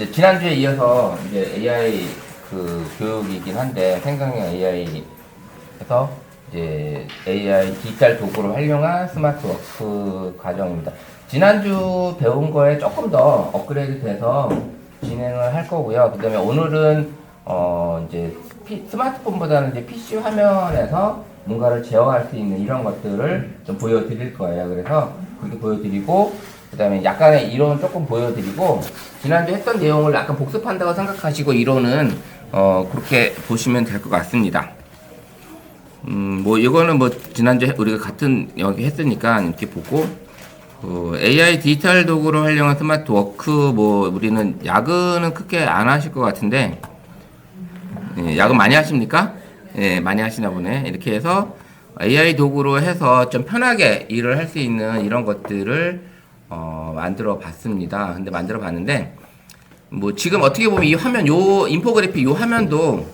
이제 지난주에 이어서 이제 AI 그 교육이긴 한데 생성형 AI에서 이제 AI 디지털 도구를 활용한 스마트 워크 과정입니다. 지난주 배운 거에 조금 더 업그레이드 돼서 진행을 할 거고요. 그다음에 오늘은 이제 스마트폰보다는 이제 PC 화면에서 뭔가를 제어할 수 있는 이런 것들을 좀 보여드릴 거예요. 그래서 그렇게 보여드리고 그 다음에 약간의 이론 조금 보여드리고 지난주 했던 내용을 약간 복습한다고 생각하시고 이론은 그렇게 보시면 될 것 같습니다. 뭐 이거는 뭐 지난주에 우리가 같은 여기 했으니까 이렇게 보고 AI 디지털 도구를 활용한 스마트 워크 뭐 우리는 야근은 크게 안 하실 것 같은데 야근 많이 하십니까? 예, 많이 하시나 보네. 이렇게 해서 AI 도구로 해서 좀 편하게 일을 할 수 있는 이런 것들을 만들어 봤습니다. 근데 만들어 봤는데, 뭐 지금 어떻게 보면 이 화면, 요 인포그래픽 요 화면도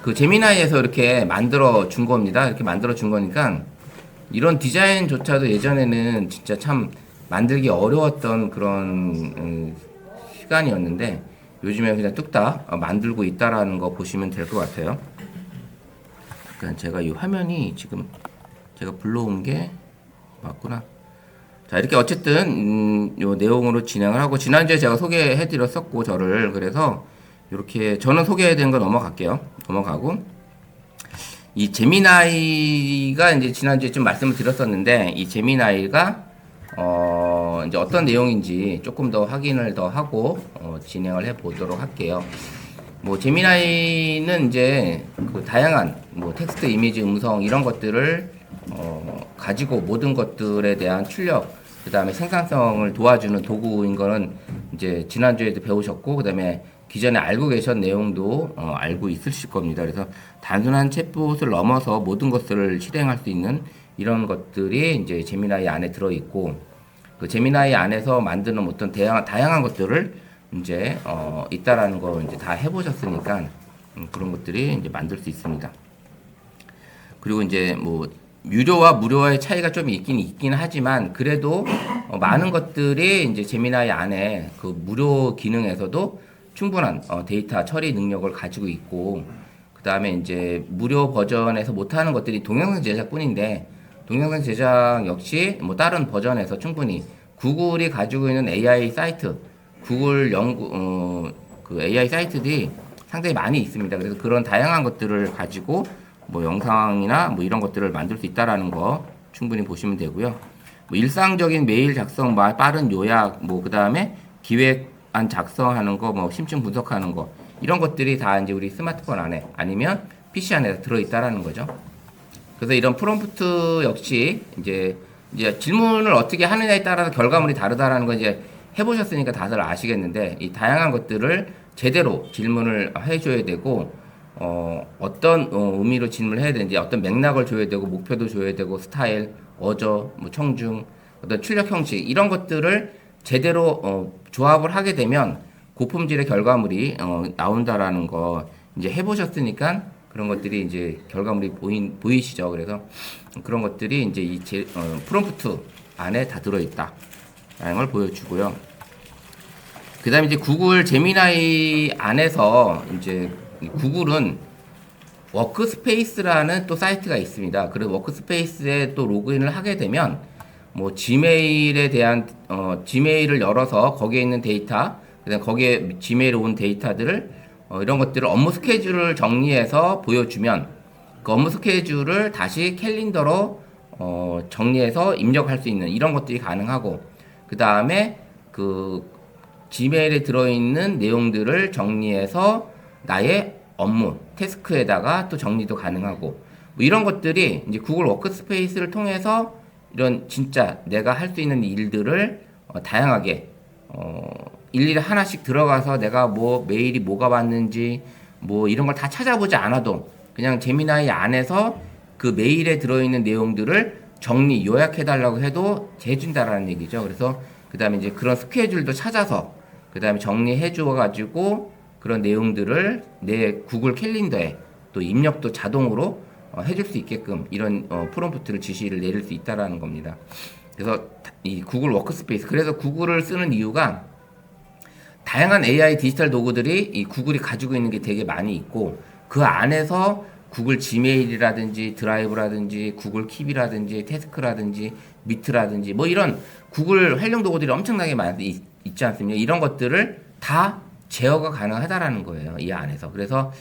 그 제미나이에서 이렇게 만들어 준 겁니다. 이렇게 만들어 준 거니까 이런 디자인조차도 예전에는 진짜 참 만들기 어려웠던 그런 시간이었는데 요즘에 그냥 뚝딱 만들고 있다라는 거 보시면 될 것 같아요. 그러니까 제가 이 화면이 지금 제가 불러온 게 맞구나. 자, 이렇게 어쨌든 요 내용으로 진행을 하고 지난주에 제가 소개해 드렸었고 저를 그래서 이렇게 저는 소개해드린 거 넘어갈게요. 넘어가고 이 제미나이가 이제 지난주에 좀 말씀을 드렸었는데 이 제미나이가 이제 어떤 내용인지 조금 더 확인을 더 하고 진행을 해 보도록 할게요. 뭐 제미나이는 이제 그 다양한 뭐 텍스트, 이미지, 음성 이런 것들을 가지고 모든 것들에 대한 출력, 그 다음에 생산성을 도와주는 도구인 거는 이제 지난주에도 배우셨고, 그 다음에 기존에 알고 계신 내용도 알고 있으실 겁니다. 그래서 단순한 챗봇을 넘어서 모든 것들을 실행할 수 있는 이런 것들이 이제 제미나이 안에 들어있고, 그 제미나이 안에서 만드는 어떤 다양한 것들을 이제 있다라는 거 이제 다 해보셨으니까 그런 것들이 이제 만들 수 있습니다. 그리고 이제 뭐 유료와 무료의 차이가 좀 있긴 하지만 그래도 많은 것들이 이제 제미나이 안에 그 무료 기능에서도 충분한 데이터 처리 능력을 가지고 있고 그 다음에 이제 무료 버전에서 못하는 것들이 동영상 제작뿐인데 동영상 제작 역시 뭐 다른 버전에서 충분히 구글이 가지고 있는 AI 사이트 구글 그 AI 사이트들이 상당히 많이 있습니다. 그래서 그런 다양한 것들을 가지고 뭐 영상이나 뭐 이런 것들을 만들 수 있다라는 거 충분히 보시면 되고요. 뭐 일상적인 메일 작성, 빠른 요약, 뭐 그 다음에 기획안 작성하는 거, 뭐 심층 분석하는 거 이런 것들이 다 이제 우리 스마트폰 안에 아니면 PC 안에 들어 있다라는 거죠. 그래서 이런 프롬프트 역시 이제 질문을 어떻게 하느냐에 따라서 결과물이 다르다라는 거 이제 해보셨으니까 다들 아시겠는데 이 다양한 것들을 제대로 질문을 해줘야 되고 어떤 의미로 질문을 해야 되는지 어떤 맥락을 줘야 되고 목표도 줘야 되고 스타일, 어저, 뭐 청중, 어떤 출력 형식 이런 것들을 제대로 조합을 하게 되면 고품질의 결과물이 나온다라는 거 이제 해보셨으니까 그런 것들이 이제 결과물이 보이시죠. 그래서 그런 것들이 이제 이 프롬프트 안에 다 들어있다. 라는 걸 보여주고요. 그 다음에 이제 구글 제미나이 안에서 이제 구글은 워크스페이스라는 또 사이트가 있습니다. 그래서 워크스페이스에 또 로그인을 하게 되면 뭐 지메일에 대한 지메일을 열어서 거기에 있는 데이터, 그다음 거기에 지메일에 온 데이터들을 이런 것들을 업무 스케줄을 정리해서 보여주면 그 업무 스케줄을 다시 캘린더로 정리해서 입력할 수 있는 이런 것들이 가능하고 그 다음에 그 지메일에 들어있는 내용들을 정리해서 나의 업무, 태스크에다가 또 정리도 가능하고 뭐 이런 것들이 이제 구글 워크스페이스를 통해서 이런 진짜 내가 할 수 있는 일들을 다양하게 일일이 하나씩 들어가서 내가 뭐 메일이 뭐가 왔는지 뭐 이런 걸 다 찾아보지 않아도 그냥 제미나이 안에서 그 메일에 들어있는 내용들을 정리, 요약해달라고 해도 해준다라는 얘기죠. 그래서 그 다음에 이제 그런 스케줄도 찾아서 그 다음에 정리해줘가지고 그런 내용들을 내 구글 캘린더에 또 입력도 자동으로 해줄 수 있게끔 이런 프롬프트를 지시를 내릴 수 있다라는 겁니다. 그래서 이 구글 워크스페이스 그래서 구글을 쓰는 이유가 다양한 AI 디지털 도구들이 이 구글이 가지고 있는 게 되게 많이 있고 그 안에서 구글 지메일이라든지 드라이브라든지 구글 킵이라든지 태스크라든지 미트라든지 뭐 이런 구글 활용 도구들이 엄청나게 많이 있지 않습니까? 이런 것들을 다 제어가 가능하다라는 거예요. 이 안에서. 그래서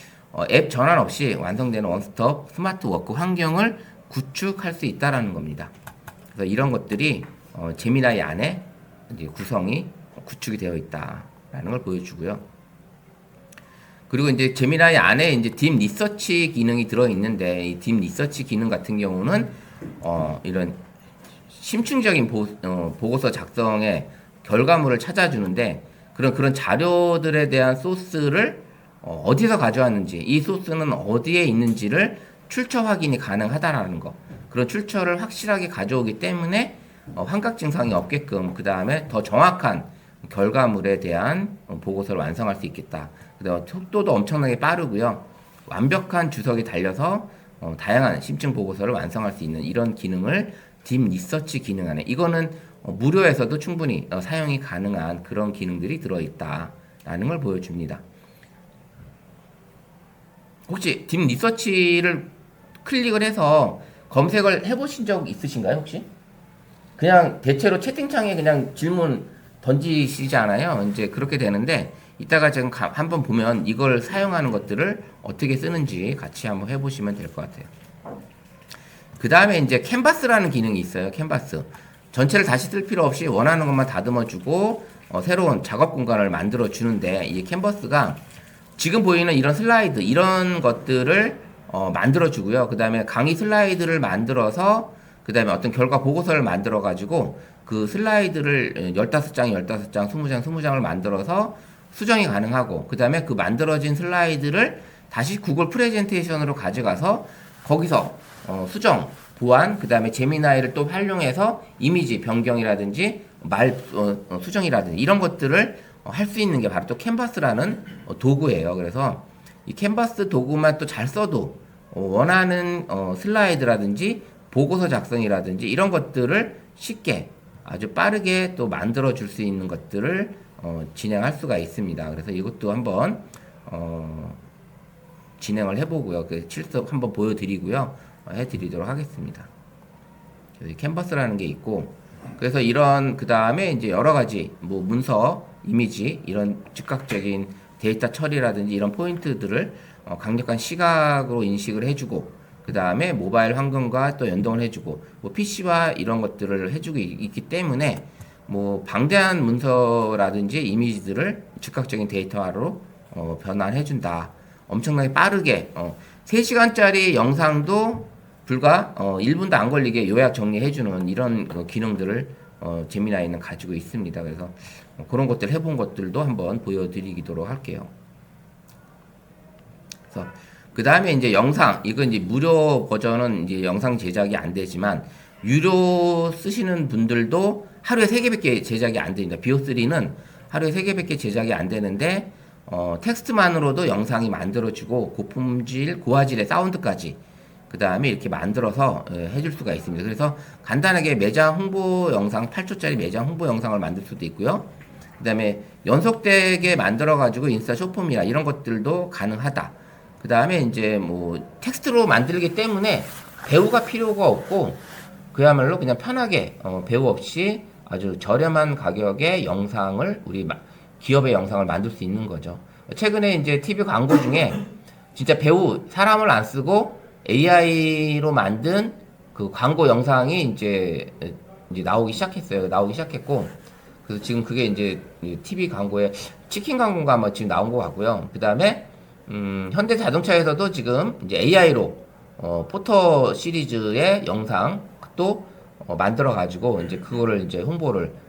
앱 전환 없이 완성되는 원스톱 스마트 워크 환경을 구축할 수 있다라는 겁니다. 그래서 이런 것들이 제미나이 안에 이제 구성이 구축이 되어 있다라는 걸 보여주고요. 그리고 이제 제미나이 안에 이제 딥 리서치 기능이 들어 있는데 이 딥 리서치 기능 같은 경우는 이런 심층적인 보고서 작성의 결과물을 찾아주는데 그런 자료들에 대한 소스를 어디서 가져왔는지 이 소스는 어디에 있는지를 출처 확인이 가능하다라는 거. 그런 출처를 확실하게 가져오기 때문에 환각 증상이 없게끔 그 다음에 더 정확한 결과물에 대한 보고서를 완성할 수 있겠다. 그다음 속도도 엄청나게 빠르고요. 완벽한 주석이 달려서 다양한 심층 보고서를 완성할 수 있는 이런 기능을 딥 리서치 기능 안에 이거는 무료에서도 충분히 사용이 가능한 그런 기능들이 들어있다라는 걸 보여줍니다. 혹시 딥 리서치를 클릭을 해서 검색을 해보신 적 있으신가요, 혹시? 그냥 대체로 채팅창에 그냥 질문 던지시잖아요. 이제 그렇게 되는데 이따가 지금 한번 보면 이걸 사용하는 것들을 어떻게 쓰는지 같이 한번 해보시면 될 것 같아요. 그 다음에 이제 캔버스라는 기능이 있어요. 캔버스. 전체를 다시 쓸 필요 없이 원하는 것만 다듬어주고 새로운 작업 공간을 만들어 주는데 이 캔버스가 지금 보이는 이런 슬라이드 이런 것들을 만들어 주고요. 그 다음에 강의 슬라이드를 만들어서 그 다음에 어떤 결과 보고서를 만들어 가지고 그 슬라이드를 15장, 15장, 20장, 20장을 만들어서 수정이 가능하고 그 다음에 그 만들어진 슬라이드를 다시 구글 프레젠테이션으로 가져가서 거기서 수정, 보완, 그 다음에 제미나이를 또 활용해서 이미지 변경이라든지 말 수정이라든지 이런 것들을 할 수 있는 게 바로 또 캔버스라는 도구예요. 그래서 이 캔버스 도구만 또 잘 써도 원하는 슬라이드라든지 보고서 작성이라든지 이런 것들을 쉽게 아주 빠르게 또 만들어 줄 수 있는 것들을 진행할 수가 있습니다. 그래서 이것도 한번 진행을 해보고요. 그 실습 한번 보여드리고요. 해드리도록 하겠습니다. 여기 캔버스라는 게 있고, 그래서 이런 그 다음에 이제 여러 가지 뭐 문서, 이미지 이런 즉각적인 데이터 처리라든지 이런 포인트들을 강력한 시각으로 인식을 해주고, 그 다음에 모바일 환경과 또 연동을 해주고, 뭐 PC와 이런 것들을 해주고 있기 때문에 뭐 방대한 문서라든지 이미지들을 즉각적인 데이터화로 변환해준다. 엄청나게 빠르게 3시간짜리 영상도 불과 1분도 안 걸리게 요약 정리해주는 이런 기능들을 제미나이는 가지고 있습니다. 그래서 그런 것들 해본 것들도 한번 보여드리도록 할게요. 그래서 그 다음에 이제 영상, 이건 이제 무료 버전은 이제 영상 제작이 안 되지만 유료 쓰시는 분들도 하루에 3개밖에 제작이 안 됩니다. BO3는 하루에 3개밖에 제작이 안 되는데 텍스트만으로도 영상이 만들어지고 고품질, 고화질의 사운드까지 그 다음에 이렇게 만들어서 해줄 수가 있습니다. 그래서 간단하게 매장 홍보 영상 8초짜리 매장 홍보 영상을 만들 수도 있고요. 그 다음에 연속되게 만들어가지고 인스타 쇼폼이나 이런 것들도 가능하다. 그 다음에 이제 뭐 텍스트로 만들기 때문에 배우가 필요가 없고 그야말로 그냥 편하게 배우 없이 아주 저렴한 가격의 영상을 우리 기업의 영상을 만들 수 있는 거죠. 최근에 이제 TV 광고 중에 진짜 배우 사람을 안 쓰고 AI로 만든 그 광고 영상이 이제 나오기 시작했어요. 나오기 시작했고 그래서 지금 그게 이제 TV 광고에 치킨 광고가 아마 지금 나온 것 같고요. 그 다음에 현대 자동차에서도 지금 이제 AI로 포터 시리즈의 영상도 만들어 가지고 이제 그거를 이제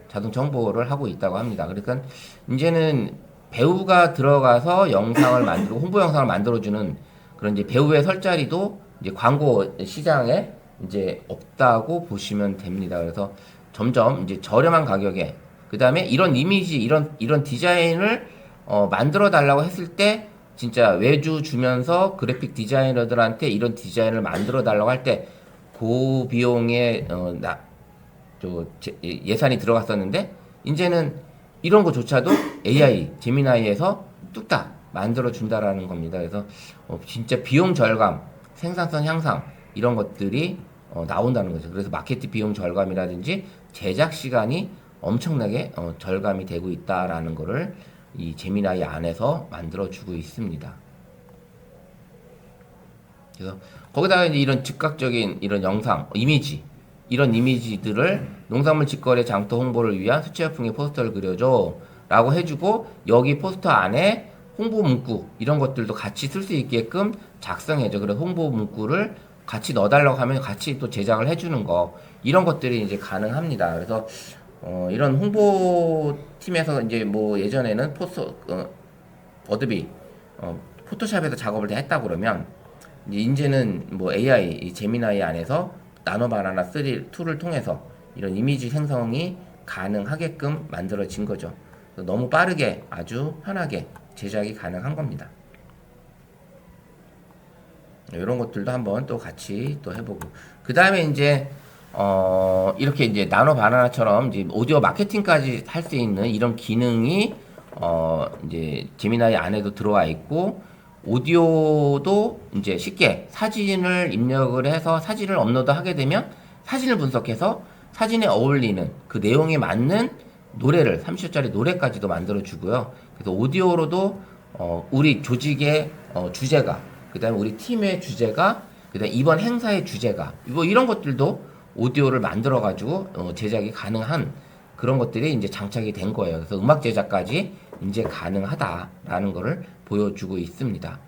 자동차 홍보를 하고 있다고 합니다. 그러니까 이제는 배우가 들어가서 영상을 만들고 홍보 영상을 만들어주는 그런 이제 배우의 설 자리도 이제 광고 시장에 이제 없다고 보시면 됩니다. 그래서 점점 이제 저렴한 가격에 그 다음에 이런 이미지 이런 디자인을 만들어 달라고 했을 때 진짜 외주 주면서 그래픽 디자이너들한테 이런 디자인을 만들어 달라고 할 때 고비용의 예산이 들어갔었는데 이제는 이런 거조차도 AI, 제미나이에서 뚝딱 만들어 준다라는 겁니다. 그래서 진짜 비용 절감, 생산성 향상 이런 것들이 나온다는 거죠. 그래서 마케팅 비용 절감이라든지 제작 시간이 엄청나게 절감이 되고 있다라는 거를 이 제미나이 안에서 만들어 주고 있습니다. 그래서 거기다가 이제 이런 즉각적인 이런 영상, 이미지 이런 이미지들을 농산물 직거래 장터 홍보를 위한 수채화풍의 포스터를 그려줘 라고 해주고 여기 포스터 안에 홍보 문구 이런 것들도 같이 쓸 수 있게끔 작성해줘. 그래서 홍보 문구를 같이 넣어달라고 하면 같이 또 제작을 해주는 거 이런 것들이 이제 가능합니다. 그래서 이런 홍보팀에서 이제 뭐 예전에는 어드비 포토샵에서 작업을 다 했다 그러면 이제는 뭐 AI 제미나이 안에서 나노 바나나 2를 통해서 이런 이미지 생성이 가능하게끔 만들어진 거죠. 너무 빠르게 아주 편하게 제작이 가능한 겁니다. 이런 것들도 한번 또 같이 또 해보고 그 다음에 이제 이렇게 이제 나노 바나나처럼 이제 오디오 마케팅까지 할 수 있는 이런 기능이 이제 제미나이 안에도 들어와 있고 오디오도 이제 쉽게 사진을 입력을 해서 사진을 업로드하게 되면 사진을 분석해서 사진에 어울리는 그 내용에 맞는 노래를 30초짜리 노래까지도 만들어 주고요. 그래서 오디오로도 우리 조직의 주제가 그다음에 우리 팀의 주제가 그다음에 이번 행사의 주제가 뭐 이런 것들도 오디오를 만들어 가지고 제작이 가능한 그런 것들이 이제 장착이 된 거예요. 그래서 음악 제작까지 이제 가능하다라는 거를 보여주고 있습니다.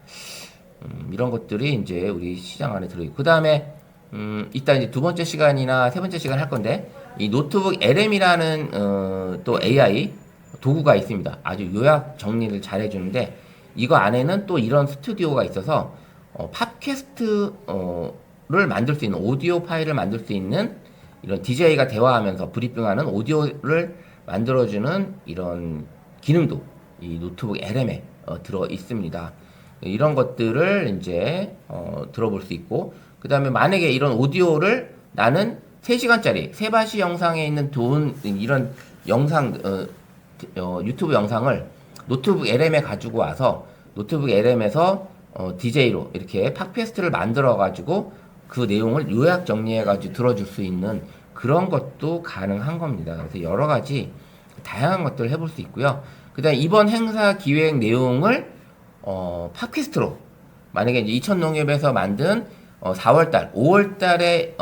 이런 것들이 이제 우리 시장 안에 들어있고 그 다음에 이따 이제 두 번째 시간이나 세 번째 시간 할 건데 이 노트북 LM이라는 또 AI 도구가 있습니다. 아주 요약 정리를 잘 해주는데 이거 안에는 또 이런 스튜디오가 있어서 팟캐스트를 만들 수 있는 오디오 파일을 만들 수 있는 이런 DJ가 대화하면서 브리핑하는 오디오를 만들어주는 이런 기능도 이 노트북 LM에 들어 있습니다. 이런 것들을 이제 들어볼 수 있고 그 다음에 만약에 이런 오디오를 나는 3시간짜리 세바시 영상에 있는 이런 영상 유튜브 영상을 노트북 LM에 가지고 와서 노트북 LM에서 DJ로 이렇게 팟캐스트를 만들어 가지고 그 내용을 요약 정리해 가지고 들어줄 수 있는 그런 것도 가능한 겁니다. 그래서 여러 가지 다양한 것들을 해볼 수 있고요. 그 다음에 이번 행사 기획 내용을 팟캐스트로 만약에 이제 이천농협에서 만든 4월달, 5월달에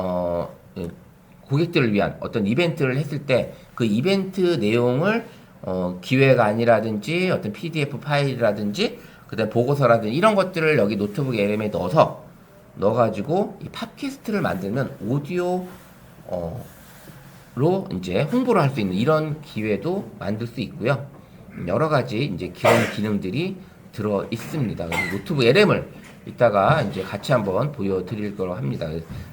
고객들을 위한 어떤 이벤트를 했을 때 그 이벤트 내용을 기획안이라든지 어떤 PDF 파일이라든지 그다음 보고서라든지 이런 것들을 여기 노트북 LM에 넣어가지고 이 팟캐스트를 만들면 오디오로 이제 홍보를 할 수 있는 이런 기회도 만들 수 있고요. 여러 가지 이제 그런 기능들이 들어 있습니다. 노트북 LM을 이따가 이제 같이 한번 보여드릴 거라고 합니다.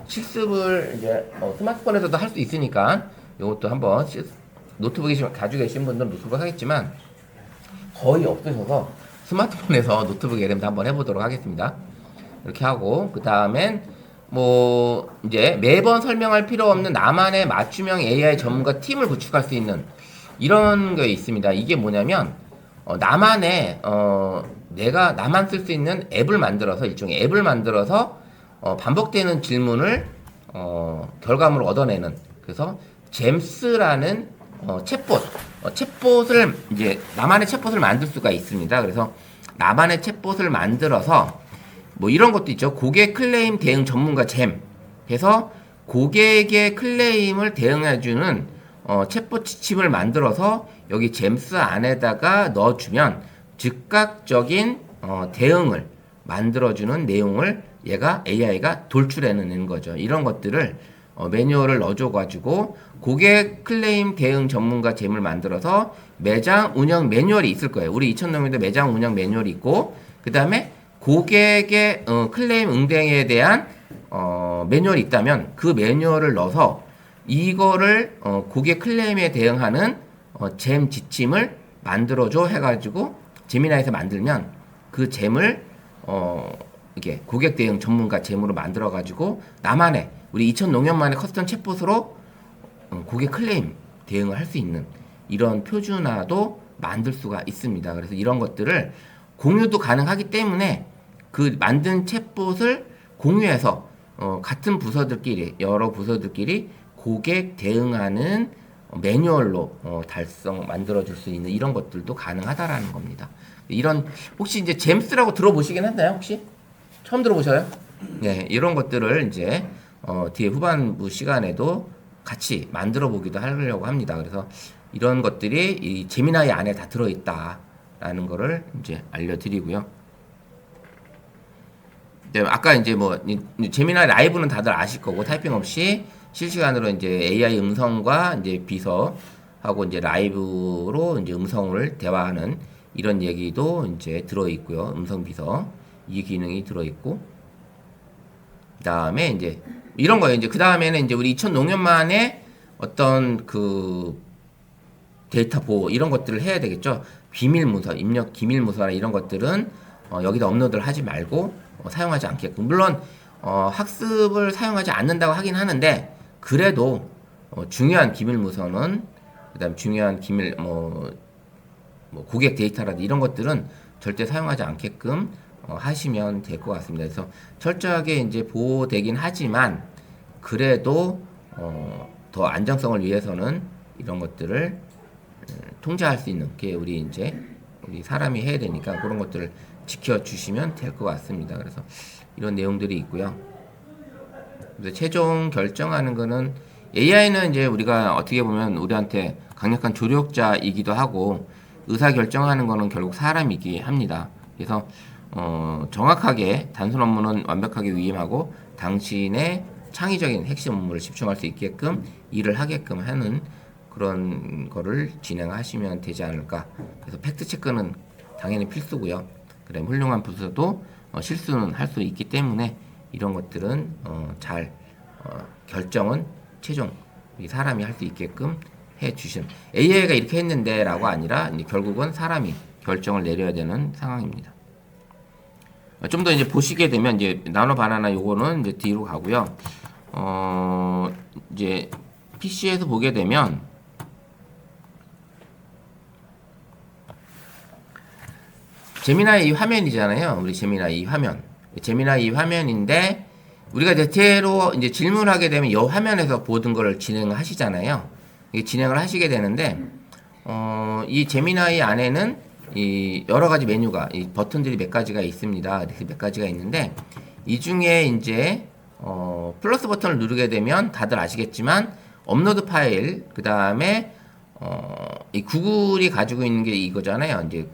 실습을 이제 스마트폰에서도 할 수 있으니까 이것도 한번 노트북이 가지고 계신 분들은 노트북 하겠지만 거의 없으셔서 스마트폰에서 노트북 LM도 한번 해보도록 하겠습니다. 이렇게 하고 그 다음엔 뭐 이제 매번 설명할 필요 없는 나만의 맞춤형 AI 전문가 팀을 구축할 수 있는 이런 게 있습니다. 이게 뭐냐면 나만의 내가 나만 쓸 수 있는 앱을 만들어서 일종의 앱을 만들어서 반복되는 질문을 결과물을 얻어내는 그래서 잼스라는 챗봇을 이제 나만의 챗봇을 만들 수가 있습니다. 그래서 나만의 챗봇을 만들어서 뭐 이런 것도 있죠. 고객 클레임 대응 전문가 잼 해서 고객의 클레임을 대응해주는 챗봇 지침을 만들어서 여기 잼스 안에다가 넣어주면 즉각적인 대응을 만들어주는 내용을 얘가 AI가 돌출해내는 거죠. 이런 것들을 매뉴얼을 넣어줘가지고 고객 클레임 대응 전문가 잼을 만들어서 매장 운영 매뉴얼이 있을 거예요. 우리 이천놈에도 매장 운영 매뉴얼이 있고 그 다음에 고객의 클레임 응대에 대한 매뉴얼이 있다면 그 매뉴얼을 넣어서 이거를 고객 클레임에 대응하는 잼 지침을 만들어줘 해가지고 제미나이에서 만들면 그 잼을 이게 고객 대응 전문가 잼으로 만들어가지고 우리 2000농협만의 커스텀 챗봇으로 고객 클레임 대응을 할 수 있는 이런 표준화도 만들 수가 있습니다. 그래서 이런 것들을 공유도 가능하기 때문에 그 만든 챗봇을 공유해서 같은 부서들끼리 여러 부서들끼리 고객 대응하는 매뉴얼로 달성 만들어 줄 수 있는 이런 것들도 가능하다라는 겁니다. 이런 혹시 이제 잼스라고 들어보시긴 했나요? 혹시 처음 들어보셔요? 네, 이런 것들을 이제 뒤에 후반부 시간에도 같이 만들어 보기도 하려고 합니다. 그래서 이런 것들이 이 제미나이 안에 다 들어있다라는 거를 이제 알려드리고요. 네, 아까 이제 뭐 제미나이 라이브는 다들 아실 거고 타이핑 없이 실시간으로 이제 AI 음성과 이제 비서하고 이제 라이브로 이제 음성을 대화하는 이런 얘기도 이제 들어있고요. 음성 비서 이 기능이 들어있고 그다음에 이제 이런 거예요. 이제 그 다음에는 이제 우리 2005년만에 어떤 그 데이터 보호 이런 것들을 해야 되겠죠. 비밀 문서, 입력 기밀 문서나 이런 것들은 여기다 업로드를 하지 말고 사용하지 않게끔. 물론 학습을 사용하지 않는다고 하긴 하는데 그래도 중요한 기밀 문서는 그다음 중요한 기밀 뭐 고객 데이터라든지 이런 것들은 절대 사용하지 않게끔 하시면 될 것 같습니다. 그래서 철저하게 이제 보호되긴 하지만 그래도 더 안정성을 위해서는 이런 것들을 통제할 수 있는 게 우리 사람이 해야 되니까 그런 것들을 지켜주시면 될 것 같습니다. 그래서 이런 내용들이 있고요. 그래서 최종 결정하는 거는 AI는 이제 우리가 어떻게 보면 우리한테 강력한 조력자이기도 하고 의사 결정하는 거는 결국 사람이기 합니다. 그래서 정확하게 단순 업무는 완벽하게 위임하고 당신의 창의적인 핵심 업무를 집중할 수 있게끔 일을 하게끔 하는 그런 거를 진행하시면 되지 않을까. 그래서 팩트 체크는 당연히 필수고요. 그다음 훌륭한 부서도 실수는 할 수 있기 때문에 이런 것들은 잘 결정은 최종 이 사람이 할 수 있게끔 해 주신 AI가 이렇게 했는데라고 아니라 이제 결국은 사람이 결정을 내려야 되는 상황입니다. 좀 더 이제 보시게 되면 이제 나노 바나나 요거는 이제 뒤로 가고요. 이제 PC에서 보게 되면 제미나이 이 화면이잖아요. 우리 제미나이 이 화면. 제미나이 이 화면인데 우리가 대체로 이제 질문하게 되면 이 화면에서 모든 걸 진행하시잖아요. 진행을 하시게 되는데 이 제미나이 안에는 이 여러 가지 메뉴가 이 버튼들이 몇 가지가 있습니다. 이렇게 몇 가지가 있는데 이 중에 이제 플러스 버튼을 누르게 되면 다들 아시겠지만 업로드 파일 그 다음에 이 구글이 가지고 있는 게 이거잖아요. 이제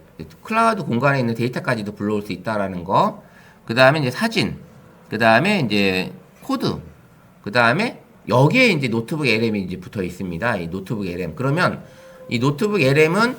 클라우드 공간에 있는 데이터까지도 불러올 수 있다라는 거. 그 다음에 이제 사진. 그 다음에 이제 코드. 그 다음에 여기에 이제 노트북 LM이 이제 붙어 있습니다. 이 노트북 LM. 그러면 이 노트북 LM은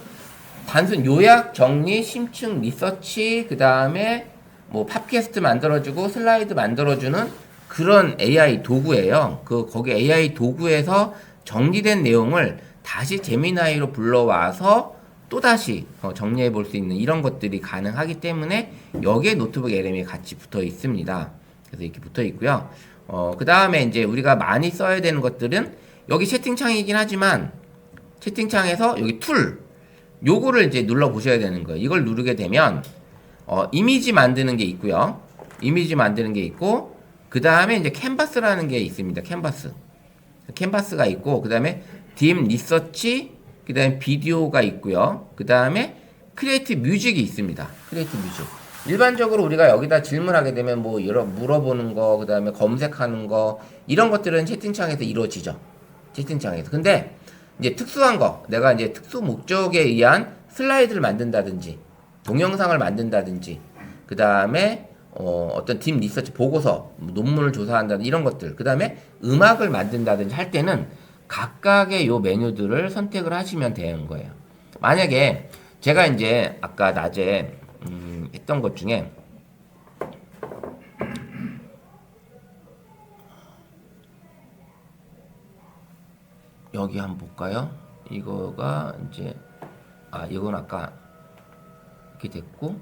단순 요약, 정리, 심층, 리서치, 그 다음에 뭐 팟캐스트 만들어주고 슬라이드 만들어주는 그런 AI 도구예요. 거기 AI 도구에서 정리된 내용을 다시 제미나이로 불러와서 또다시 정리해 볼 수 있는 이런 것들이 가능하기 때문에 여기에 노트북 LM이 같이 붙어 있습니다. 그래서 이렇게 붙어 있고요. 그 다음에 이제 우리가 많이 써야 되는 것들은 여기 채팅창이긴 하지만 채팅창에서 여기 툴 요거를 이제 눌러 보셔야 되는 거예요. 이걸 누르게 되면 이미지 만드는 게 있고요. 이미지 만드는 게 있고 그 다음에 이제 캔버스라는 게 있습니다. 캔버스가 있고 그 다음에 딥 리서치 그 다음에 비디오가 있고요. 그 다음에 크리에이티브 뮤직이 있습니다. 크리에이티브 뮤직. 일반적으로 우리가 여기다 질문하게 되면 뭐 여러 물어보는 거, 그 다음에 검색하는 거 이런 것들은 채팅창에서 이루어지죠. 채팅창에서. 근데 이제 특수한 거, 내가 이제 특수 목적에 의한 슬라이드를 만든다든지 동영상을 만든다든지 그 다음에 어떤 딥 리서치 보고서, 논문을 조사한다든지 이런 것들, 그 다음에 음악을 만든다든지 할 때는 각각의 요 메뉴들을 선택을 하시면 되는 거예요. 만약에 제가 이제 아까 낮에 했던 것 중에 여기 한번 볼까요? 이거가 이제 이건 아까 이렇게 됐고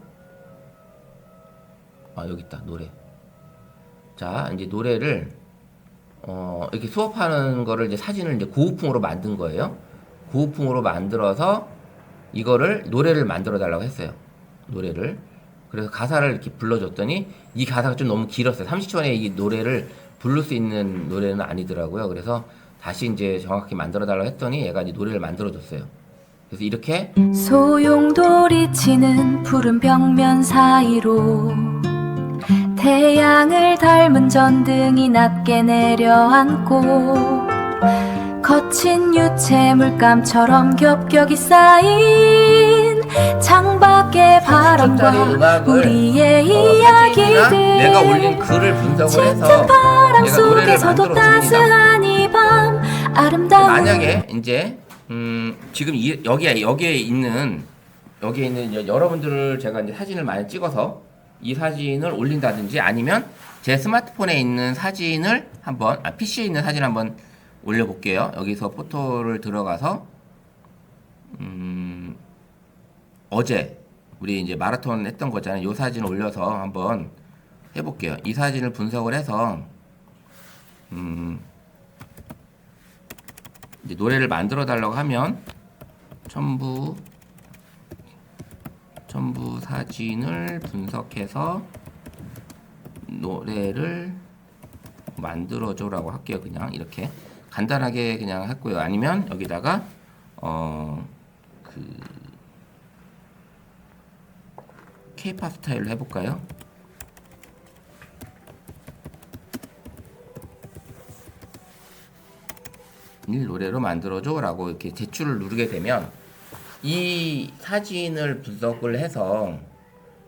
여기 있다 노래. 자 이제 노래를 이렇게 수업하는 거를 이제 사진을 이제 고우풍으로 만든 거예요. 고우풍으로 만들어서 이거를 노래를 만들어 달라고 했어요. 노래를. 그래서 가사를 이렇게 불러줬더니 이 가사가 좀 너무 길었어요. 30초 안에 이 노래를 부를 수 있는 노래는 아니더라고요. 그래서 다시 이제 정확히 만들어 달라고 했더니 얘가 이제 노래를 만들어 줬어요. 그래서 이렇게 소용돌이 치는 푸른 벽면 사이로 태양을 닮은 전등이 낮게 내려앉고 거친 유체 물감처럼 겹겹이 쌓인 창밖의 바람과 우리의 이야기들 내가 올린 글을 분석을 해서 짙은 바람 내가 노래를 속에서도 만들어 줍니다. 따스한 이 밤 아름다운 만약에 이제 지금 여기에 있는 여러분들을 제가 이제 사진을 많이 찍어서 이 사진을 올린다든지 아니면 제 스마트폰에 있는 사진을 한번 PC에 있는 사진 한번 올려볼게요. 여기서 포토를 들어가서 어제 우리 이제 마라톤 했던 거잖아요. 이 사진 올려서 한번 해볼게요. 이 사진을 분석을 해서 이제 노래를 만들어 달라고 하면 첨부 사진을 분석해서 노래를 만들어줘라고 할게요. 그냥 이렇게 간단하게 그냥 했고요. 아니면 여기다가 K-pop 스타일로 해볼까요? 이 노래로 만들어줘 라고 이렇게 제출을 누르게 되면 이 사진을 분석을 해서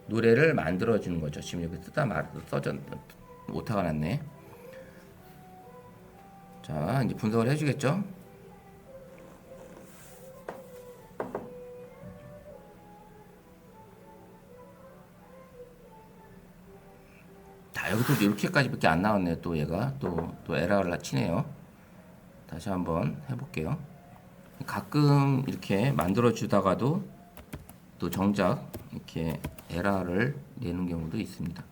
노래를 만들어주는 거죠. 지금 여기 오타가 났네. 자, 이제 분석을 해주겠죠. 자, 여기도 이렇게까지밖에 안 나왔네요. 또 얘가 또 에러를 치네요. 다시 한번 해볼게요. 가끔 이렇게 만들어 주다가도 또 정작 이렇게 에러를 내는 경우도 있습니다.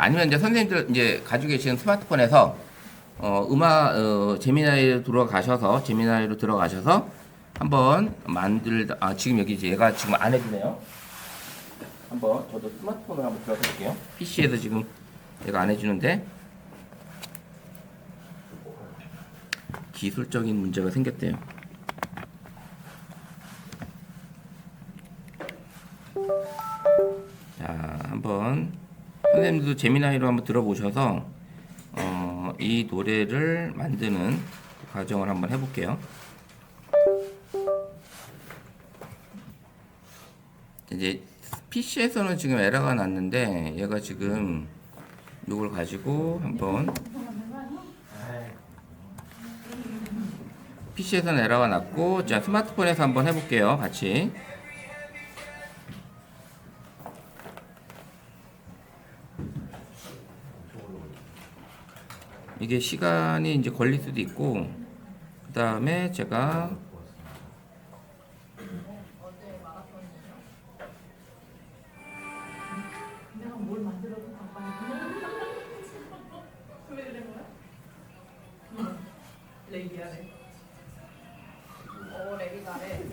아니면 이제 선생님들 이제 가지고 계시는 스마트폰에서 제미나이로 들어가셔서 한번 지금 여기 이제 얘가 지금 안 해주네요. 한번 저도 스마트폰으로 한번 들어가 볼게요. PC에서 지금 얘가 안 해주는데 기술적인 문제가 생겼대요. 자, 한번 선생님들도 제미나이로 한번 들어보셔서 이 노래를 만드는 과정을 한번 해볼게요. 이제 PC에서는 지금 에러가 났는데 얘가 지금 이걸 가지고 한번 PC에서는 에러가 났고 자 스마트폰에서 한번 해볼게요. 같이. 이게 시간이 이제 걸릴 수도 있고, 그 다음에 제가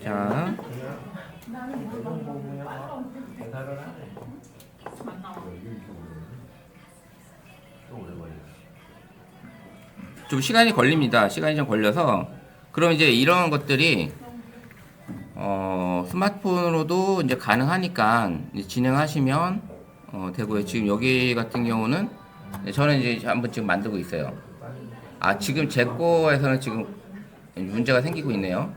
자 좀 시간이 걸립니다. 시간이 좀 걸려서 그럼 이제 이런 것들이 스마트폰으로도 이제 가능하니까 이제 진행하시면 되고요. 지금 여기 같은 경우는 저는 이제 한번 지금 만들고 있어요. 아 지금 제 거에서는 지금 문제가 생기고 있네요.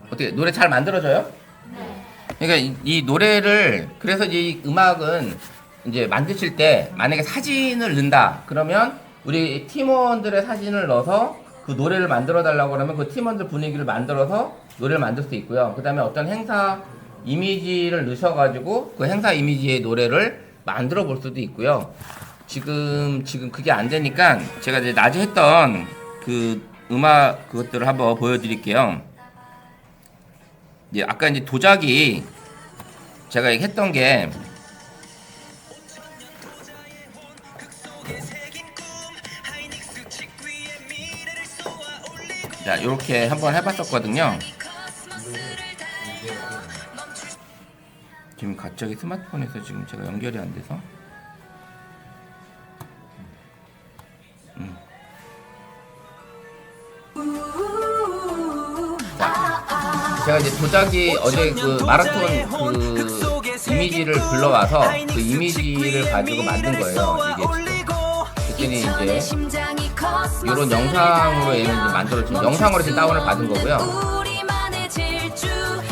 어떻게 노래 잘 만들어져요? 그러니까 이 노래를 그래서 이 음악은 이제 만드실 때 만약에 사진을 넣는다 그러면 우리 팀원들의 사진을 넣어서 그 노래를 만들어 달라고 그러면 그 팀원들 분위기를 만들어서 노래를 만들 수 있고요. 그 다음에 어떤 행사 이미지를 넣으셔가지고 그 행사 이미지의 노래를 만들어 볼 수도 있고요. 지금 그게 안 되니까 제가 이제 낮에 했던 그 음악 그것들을 한번 보여드릴게요. 이제 아까 이제 도자기 제가 했던 게 자, 이렇게 한번 해봤었거든요. 지금 갑자기 스마트폰에서 지금 제가 연결이 안 돼서. 자, 제가 이제 도자기 어제 그 마라톤 그 이미지를 불러와서 그 이미지를 가지고 만든 거예요. 이게 그랬더니 이제 이런 영상으로 얘는 이제 만들어진 영상으로 지금 다운을 받은 거고요. 우리만의 질주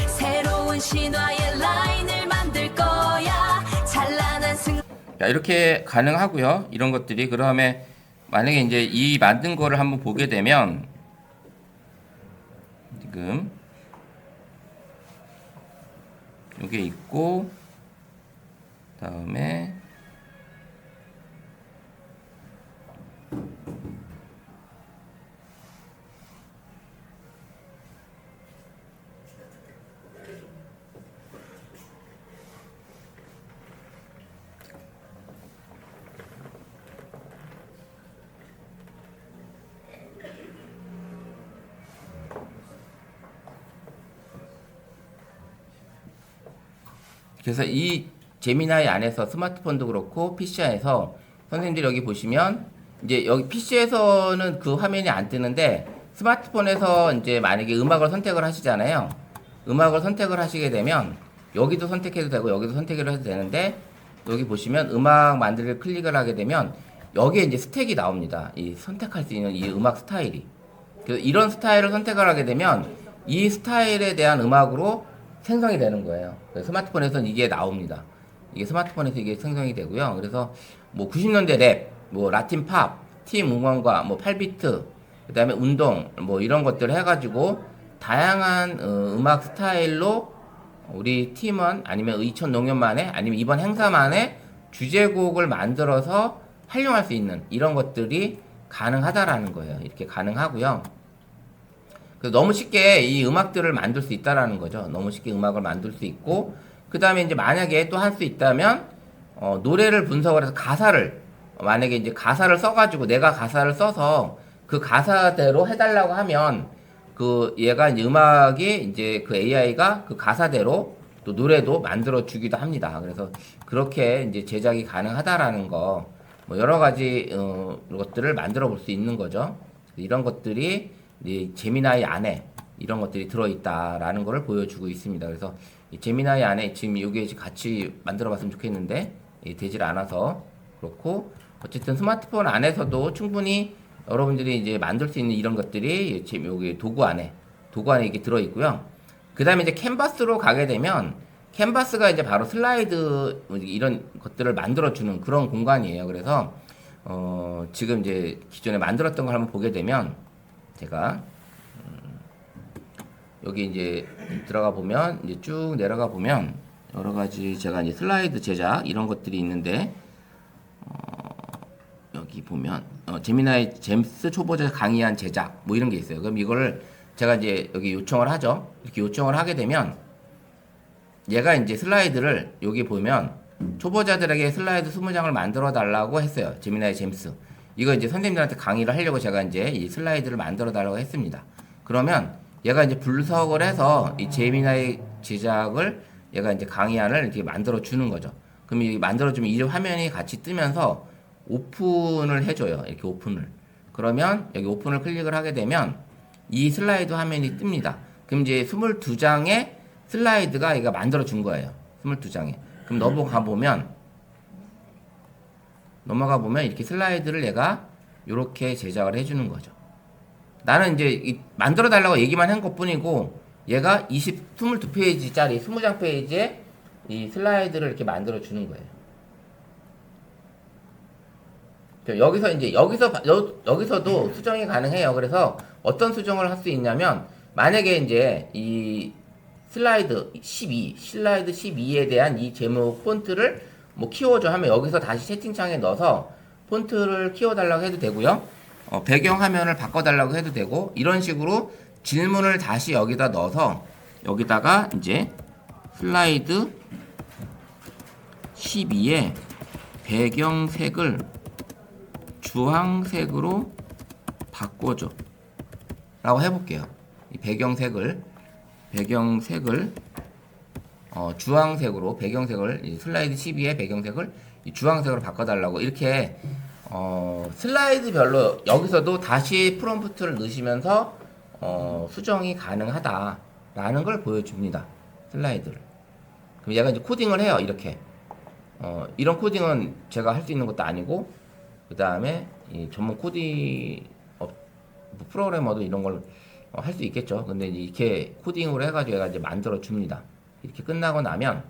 새로운 신화의 라인을 만들 거야 찬란한 승 자, 이렇게 가능하고요. 이런 것들이 그다음에 만약에 이제 이 만든 거를 한번 보게 되면 지금 요게 있고 그다음에 그래서 이 제미나이 안에서 스마트폰도 그렇고 PC 안에서 선생님들 여기 보시면 이제 여기 PC에서는 그 화면이 안 뜨는데 스마트폰에서 이제 만약에 음악을 선택을 하시잖아요. 음악을 선택을 하시게 되면 여기도 선택해도 되고 여기도 선택을 해도 되는데 여기 보시면 음악 만들기를 클릭을 하게 되면 여기에 이제 스택이 나옵니다. 이 선택할 수 있는 이 음악 스타일이. 그래서 이런 스타일을 선택을 하게 되면 이 스타일에 대한 음악으로 생성이 되는 거예요. 스마트폰에서는 이게 나옵니다. 이게 스마트폰에서 이게 생성이 되고요. 그래서 뭐 90년대 랩, 뭐 라틴 팝, 팀 응원과 뭐 8비트, 그 다음에 운동, 뭐 이런 것들을 해가지고 다양한 음악 스타일로 우리 팀원 아니면 2000농년만에 아니면 이번 행사만에 주제곡을 만들어서 활용할 수 있는 이런 것들이 가능하다라는 거예요. 이렇게 가능하고요. 너무 쉽게 이 음악들을 만들 수 있다라는 거죠. 너무 쉽게 음악을 만들 수 있고, 그 다음에 이제 만약에 또 할 수 있다면, 노래를 분석을 해서 가사를, 만약에 이제 가사를 써가지고 내가 가사를 써서 그 가사대로 해달라고 하면, 그 얘가 이제 음악이 이제 그 AI가 그 가사대로 또 노래도 만들어 주기도 합니다. 그래서 그렇게 이제 제작이 가능하다라는 거, 뭐 여러 가지, 것들을 만들어 볼 수 있는 거죠. 이런 것들이 이 제미나이 안에 이런 것들이 들어있다라는 것을 보여주고 있습니다. 그래서 이 제미나이 안에 지금 이게 같이 만들어봤으면 좋겠는데 되질 않아서 그렇고 어쨌든 스마트폰 안에서도 충분히 여러분들이 이제 만들 수 있는 이런 것들이 여기 도구 안에 이게 들어있고요. 그 다음에 이제 캔버스로 가게 되면 캔버스가 이제 바로 슬라이드 이런 것들을 만들어주는 그런 공간이에요. 그래서 지금 이제 기존에 만들었던 걸 한번 보게 되면 제가 여기 이제 들어가 보면 이제 쭉 내려가 보면 여러 가지 제가 이제 슬라이드 제작 이런 것들이 있는데 여기 보면 제미나이 잼스 초보자 강의안 제작 뭐 이런 게 있어요. 그럼 이거를 제가 이제 여기 요청을 하죠. 이렇게 요청을 하게 되면 얘가 이제 슬라이드를 여기 보면 초보자들에게 슬라이드 20장을 만들어 달라고 했어요. 제미나이 잼스. 이거 이제 선생님들한테 강의를 하려고 제가 이제 이 슬라이드를 만들어 달라고 했습니다. 그러면 얘가 이제 분석을 해서 이 제미나이 제작을 얘가 이제 강의안을 이렇게 만들어 주는 거죠. 그럼 이 만들어 주면 이 화면이 같이 뜨면서 오픈을 해줘요. 이렇게 오픈을. 그러면 여기 오픈을 클릭을 하게 되면 이 슬라이드 화면이 뜹니다. 그럼 이제 22장의 슬라이드가 얘가 만들어 준 거예요. 22장에. 그럼 넘어가 보면 이렇게 슬라이드를 얘가 이렇게 제작을 해주는 거죠. 나는 이제 만들어 달라고 얘기만 한 것 뿐이고 얘가 22페이지짜리 20장 페이지에 이 슬라이드를 이렇게 만들어 주는 거예요. 여기서도 수정이 가능해요. 그래서 어떤 수정을 할 수 있냐면 만약에 이제 이 슬라이드 12에 대한 이 제목 폰트를 뭐 키워줘 하면 여기서 다시 채팅창에 넣어서 폰트를 키워달라고 해도 되고요. 배경 화면을 바꿔달라고 해도 되고, 이런 식으로 질문을 다시 여기다 넣어서 여기다가 이제 슬라이드 12에 배경색을 주황색으로 바꿔줘 라고 해볼게요. 이 배경색을 주황색으로, 배경색을 이 슬라이드 12의 배경색을 이 주황색으로 바꿔달라고, 이렇게 슬라이드별로 여기서도 다시 프롬프트를 넣으시면서 수정이 가능하다라는 걸 보여줍니다. 슬라이드를. 그럼 얘가 이제 코딩을 해요. 이렇게. 이런 코딩은 제가 할 수 있는 것도 아니고, 그 다음에 이 전문 코딩 프로그래머도 이런 걸 할 수 있겠죠. 근데 이제 이렇게 코딩으로 해가지고 얘가 이제 만들어 줍니다. 이렇게 끝나고 나면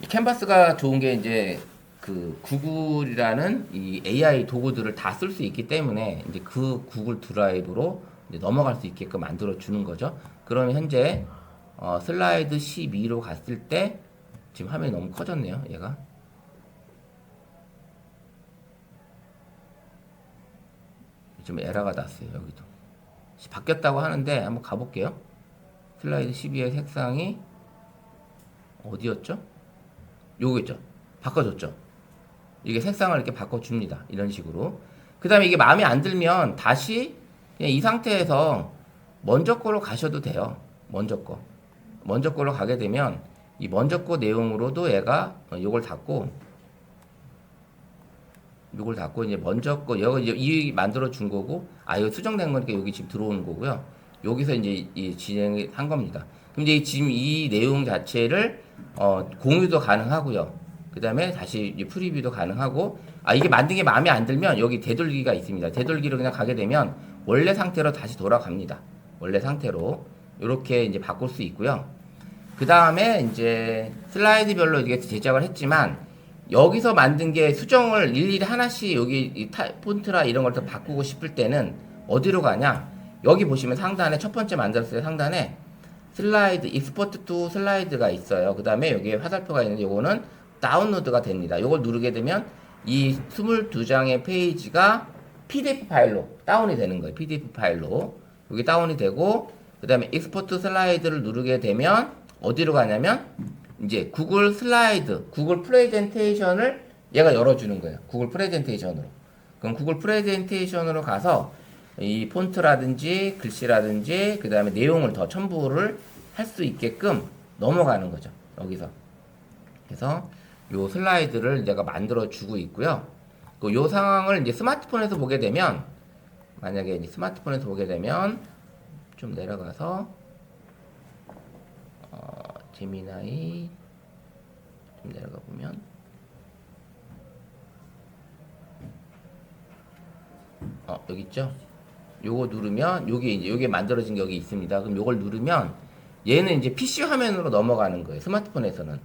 이 캔버스가 좋은 게 이제 그 구글이라는 이 AI 도구들을 다 쓸 수 있기 때문에 이제 그 구글 드라이브로 이제 넘어갈 수 있게끔 만들어 주는 거죠. 그러면 현재 슬라이드 12로 갔을 때 지금 화면이 너무 커졌네요. 얘가. 좀 에러가 났어요. 여기도 바뀌었다고 하는데 한번 가볼게요. 슬라이드 12의 색상이 어디였죠? 요거 있죠. 바꿔줬죠. 이게 색상을 이렇게 바꿔줍니다. 이런 식으로. 그 다음에 이게 마음에 안 들면 다시 그냥 이 상태에서 먼저 거로 가셔도 돼요. 먼저 거로 가게 되면 이 먼저 거 내용으로도 얘가 요걸 닫고 이제 먼저 거 여기 이 만들어 준 거고, 이거 수정된 거니까 여기 지금 들어오는 거고요. 여기서 이제 이 진행을 한 겁니다. 그럼 이제 지금 이 내용 자체를 공유도 가능하고요. 그 다음에 다시 프리뷰도 가능하고, 이게 만든 게 마음에 안 들면 여기 되돌리기가 있습니다. 되돌리기로 그냥 가게 되면 원래 상태로 다시 돌아갑니다. 원래 상태로 이렇게 이제 바꿀 수 있고요. 그 다음에 이제 슬라이드별로 이게 제작을 했지만, 여기서 만든 게 수정을 일일이 하나씩 여기 폰트라 이런 걸 더 바꾸고 싶을 때는 어디로 가냐? 여기 보시면 상단에 첫 번째 만들었을 때 상단에 슬라이드, 익스포트 투 슬라이드가 있어요. 그 다음에 여기에 화살표가 있는데 요거는 다운로드가 됩니다. 요걸 누르게 되면 이 22장의 페이지가 PDF 파일로 다운이 되는 거예요. PDF 파일로. 여기 다운이 되고, 그 다음에 익스포트 슬라이드를 누르게 되면 어디로 가냐면 이제 구글 슬라이드, 구글 프레젠테이션을 얘가 열어주는 거예요. 구글 프레젠테이션으로. 그럼 구글 프레젠테이션으로 가서 이 폰트라든지 글씨라든지 그 다음에 내용을 더 첨부를 할 수 있게끔 넘어가는 거죠. 여기서. 그래서 요 슬라이드를 내가 만들어 주고 있고요. 요 상황을 이제 스마트폰에서 보게 되면, 만약에 이제 스마트폰에서 보게 되면 좀 내려가서 제미나이 좀 내려가 보면 여기 있죠? 요거 누르면 요게 만들어진 게 여기 있습니다. 그럼 요걸 누르면 얘는 이제 PC 화면으로 넘어가는 거예요. 스마트폰에서는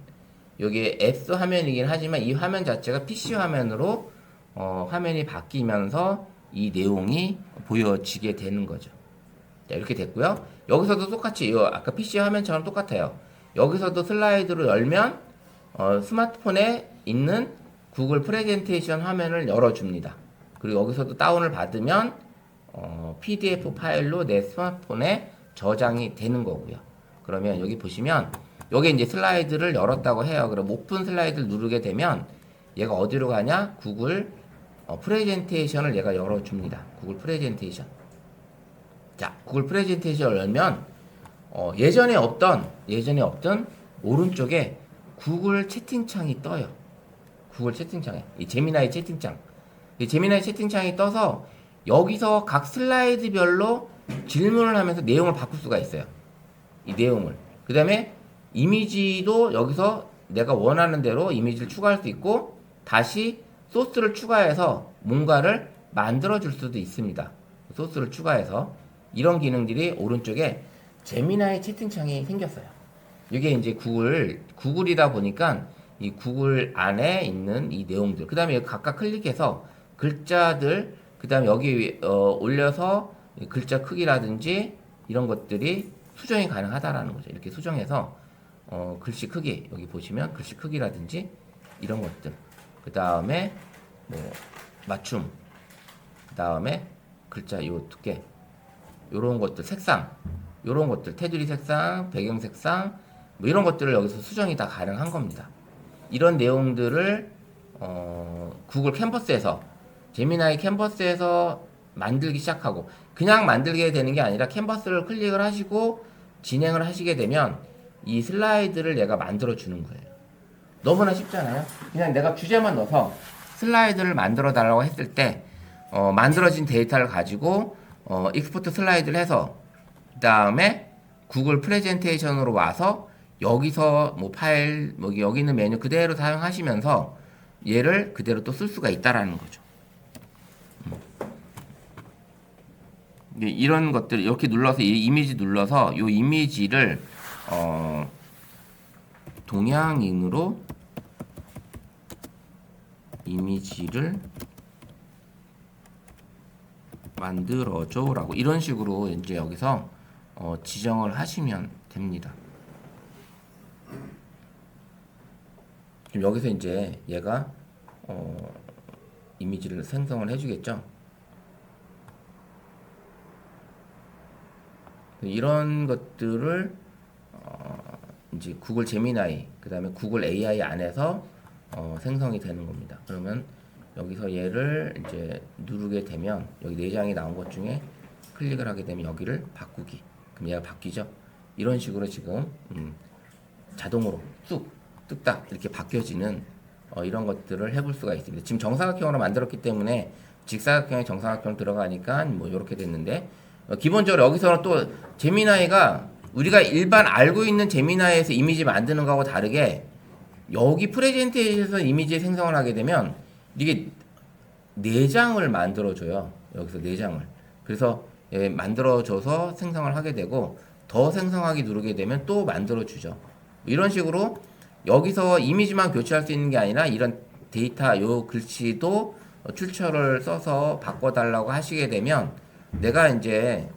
여기 S 화면이긴 하지만 이 화면 자체가 PC 화면으로 화면이 바뀌면서 이 내용이 보여지게 되는 거죠. 자, 이렇게 됐고요. 여기서도 똑같이 아까 PC 화면처럼 똑같아요. 여기서도 슬라이드로 열면 스마트폰에 있는 구글 프레젠테이션 화면을 열어줍니다. 그리고 여기서도 다운을 받으면 PDF 파일로 내 스마트폰에 저장이 되는 거고요. 그러면 여기 보시면 여기 이제 슬라이드를 열었다고 해요. 그럼 오픈 슬라이드를 누르게 되면 얘가 어디로 가냐? 구글 프레젠테이션을 얘가 열어줍니다. 구글 프레젠테이션. 자, 구글 프레젠테이션을 열면 예전에 없던 오른쪽에 구글 채팅창이 떠요. 구글 채팅창에 이 제미나이 채팅창. 이 제미나이 채팅창이 떠서 여기서 각 슬라이드별로 질문을 하면서 내용을 바꿀 수가 있어요. 이 내용을. 그 다음에 이미지도 여기서 내가 원하는 대로 이미지를 추가할 수 있고, 다시 소스를 추가해서 뭔가를 만들어 줄 수도 있습니다. 소스를 추가해서. 이런 기능들이 오른쪽에 제미나이 채팅창이 생겼어요. 이게 이제 구글이다 보니까 이 구글 안에 있는 이 내용들, 그 다음에 각각 클릭해서 글자들, 그 다음에 여기 올려서 이 글자 크기라든지 이런 것들이 수정이 가능하다라는 거죠. 이렇게 수정해서 글씨 크기 여기 보시면 글씨 크기라든지 이런 것들, 그 다음에 뭐 맞춤, 그 다음에 글자 요 두께, 요런 것들 색상, 요런 것들 테두리 색상, 배경 색상 뭐 이런 것들을 여기서 수정이 다 가능한 겁니다. 이런 내용들을 구글 캔버스에서 제미나이 캔버스에서 만들기 시작하고 그냥 만들게 되는 게 아니라 캔버스를 클릭을 하시고 진행을 하시게 되면 이 슬라이드를 얘가 만들어 주는 거예요. 너무나 쉽잖아요. 그냥 내가 주제만 넣어서 슬라이드를 만들어 달라고 했을 때 만들어진 데이터를 가지고 익스포트 슬라이드를 해서 그 다음에 구글 프레젠테이션으로 와서 여기서 뭐 파일 뭐 여기 있는 메뉴 그대로 사용하시면서 얘를 그대로 또 쓸 수가 있다라는 거죠. 이런 것들 이렇게 눌러서 이 이미지 눌러서 이 이미지를 동양인으로 이미지를 만들어줘라고 이런 식으로 이제 여기서 지정을 하시면 됩니다. 지금 여기서 이제 얘가 이미지를 생성을 해주겠죠. 이런 것들을 이제 구글 제미나이 그 다음에 구글 AI 안에서 생성이 되는 겁니다. 그러면 여기서 얘를 이제 누르게 되면 여기 내장이 나온 것 중에 클릭을 하게 되면 여기를 바꾸기, 그럼 얘가 바뀌죠. 이런 식으로 지금 자동으로 쑥 뚝딱 이렇게 바뀌어지는 이런 것들을 해볼 수가 있습니다. 지금 정사각형으로 만들었기 때문에 직사각형에 정사각형 들어가니까 뭐 이렇게 됐는데 기본적으로 여기서는 또 제미나이가 우리가 일반 알고 있는 제미나이에서 이미지 만드는 거하고 다르게 여기 프레젠테이션에서 이미지 생성을 하게 되면 이게 4장을 만들어줘요. 여기서 4장을. 그래서 만들어줘서 생성을 하게 되고 더 생성하기 누르게 되면 또 만들어주죠. 이런 식으로 여기서 이미지만 교체할 수 있는 게 아니라 이런 데이터 요 글씨도 출처를 써서 바꿔달라고 하시게 되면 내가 이제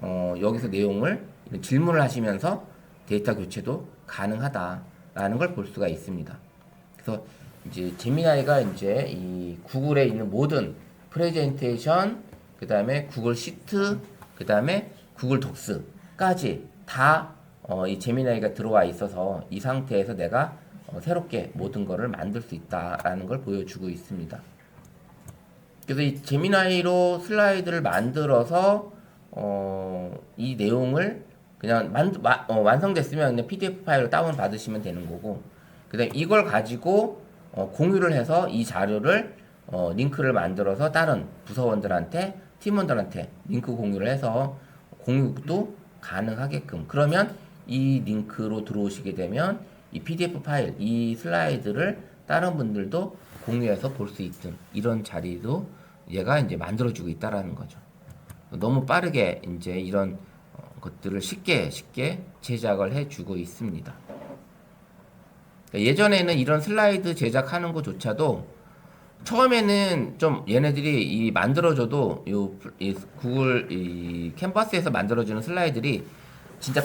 여기서 내용을 질문을 하시면서 데이터 교체도 가능하다라는 걸 볼 수가 있습니다. 그래서 이제 제미나이가 이제 이 구글에 있는 모든 프레젠테이션, 그 다음에 구글 시트, 그 다음에 구글 독스까지 다 이 제미나이가 들어와 있어서 이 상태에서 내가 새롭게 모든 거를 만들 수 있다라는 걸 보여주고 있습니다. 그래서 이 제미나이로 슬라이드를 만들어서 이 내용을 그냥 완성됐으면 그냥 PDF 파일로 다운 받으시면 되는 거고, 그다음 이걸 가지고 공유를 해서 이 자료를 링크를 만들어서 다른 부서원들한테 팀원들한테 링크 공유를 해서 공유도 가능하게끔, 그러면 이 링크로 들어오시게 되면 이 PDF 파일, 이 슬라이드를 다른 분들도 공유해서 볼 수 있는 이런 자리도 얘가 이제 만들어주고 있다라는 거죠. 너무 빠르게 이제 이런 것들을 쉽게 제작을 해주고 있습니다. 예전에는 이런 슬라이드 제작하는 것조차도 처음에는 좀 얘네들이 이 만들어줘도 이 구글 이 캔버스에서 만들어주는 슬라이드들이 진짜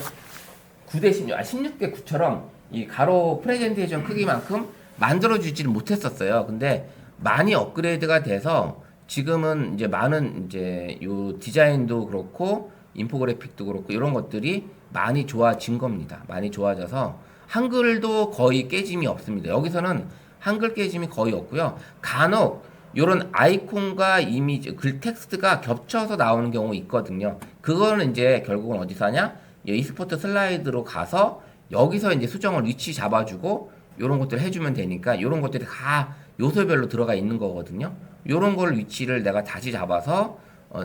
9대16, 16대 9처럼 이 가로 프레젠테이션 크기만큼 만들어주지를 못했었어요. 근데 많이 업그레이드가 돼서 지금은 이제 많은 이제 요 디자인도 그렇고 인포그래픽도 그렇고 이런 것들이 많이 좋아진 겁니다. 많이 좋아져서 한글도 거의 깨짐이 없습니다. 여기서는 한글 깨짐이 거의 없고요. 간혹 요런 아이콘과 이미지, 글 텍스트가 겹쳐서 나오는 경우 있거든요. 그거는 이제 결국은 어디서 하냐? 익스포트 슬라이드로 가서 여기서 이제 수정을 위치 잡아주고 요런 것들 해주면 되니까 요런 것들이 다 요소별로 들어가 있는 거거든요. 요런 걸 위치를 내가 다시 잡아서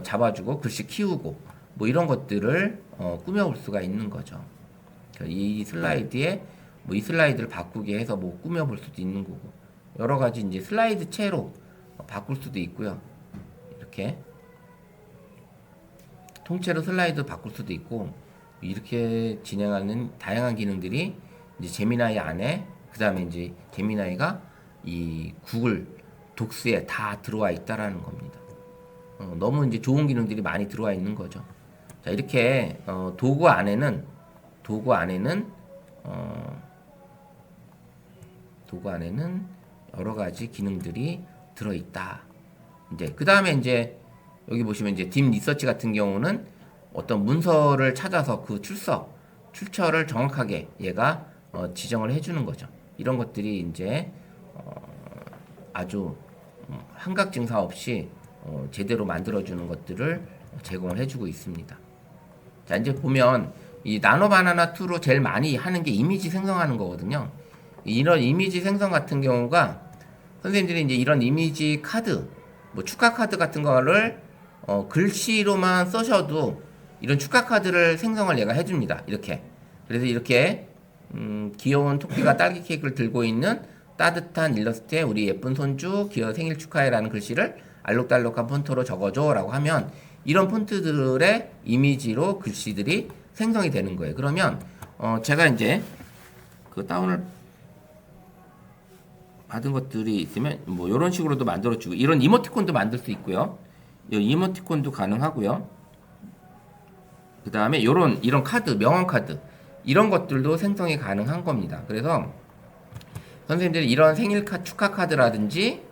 잡아주고 글씨 키우고 뭐 이런 것들을 꾸며올 수가 있는 거죠. 이 슬라이드에 뭐 이 슬라이드를 바꾸게 해서 뭐 꾸며볼 수도 있는 거고, 여러 가지 이제 슬라이드 채로 바꿀 수도 있고요. 이렇게 통째로 슬라이드 바꿀 수도 있고, 이렇게 진행하는 다양한 기능들이 이제 제미나이 안에, 그 다음에 이제 제미나이가 이 구글 독스에 다 들어와 있다라는 겁니다. 너무 이제 좋은 기능들이 많이 들어와 있는 거죠. 자, 이렇게 도구 안에는 여러 가지 기능들이 들어있다. 이제 그 다음에 이제 여기 보시면 이제 딥 리서치 같은 경우는 어떤 문서를 찾아서 그 출처를 정확하게 얘가 지정을 해주는 거죠. 이런 것들이 이제 아주 환각 증사 없이 제대로 만들어주는 것들을 제공을 해주고 있습니다. 자, 이제 보면 이 나노 바나나 2로 제일 많이 하는 게 이미지 생성하는 거거든요. 이런 이미지 생성 같은 경우가 선생님들이 이제 이런 이미지 카드, 뭐 축하 카드 같은 거를 글씨로만 써셔도 이런 축하 카드를 생성을 얘가 해줍니다. 이렇게. 그래서 이렇게 귀여운 토끼가 딸기 케이크를 들고 있는 따뜻한 일러스트에 우리 예쁜 손주 기어 생일 축하해라는 글씨를 알록달록한 폰트로 적어줘 라고 하면 이런 폰트들의 이미지로 글씨들이 생성이 되는 거예요. 그러면 제가 이제 그 다운을 받은 것들이 있으면 뭐 이런 식으로도 만들어주고 이런 이모티콘도 만들 수 있고요. 이 이모티콘도 가능하고요. 그 다음에 이런 카드, 명언 카드 이런 것들도 생성이 가능한 겁니다. 그래서 선생님들이 이런 생일 축하 카드라든지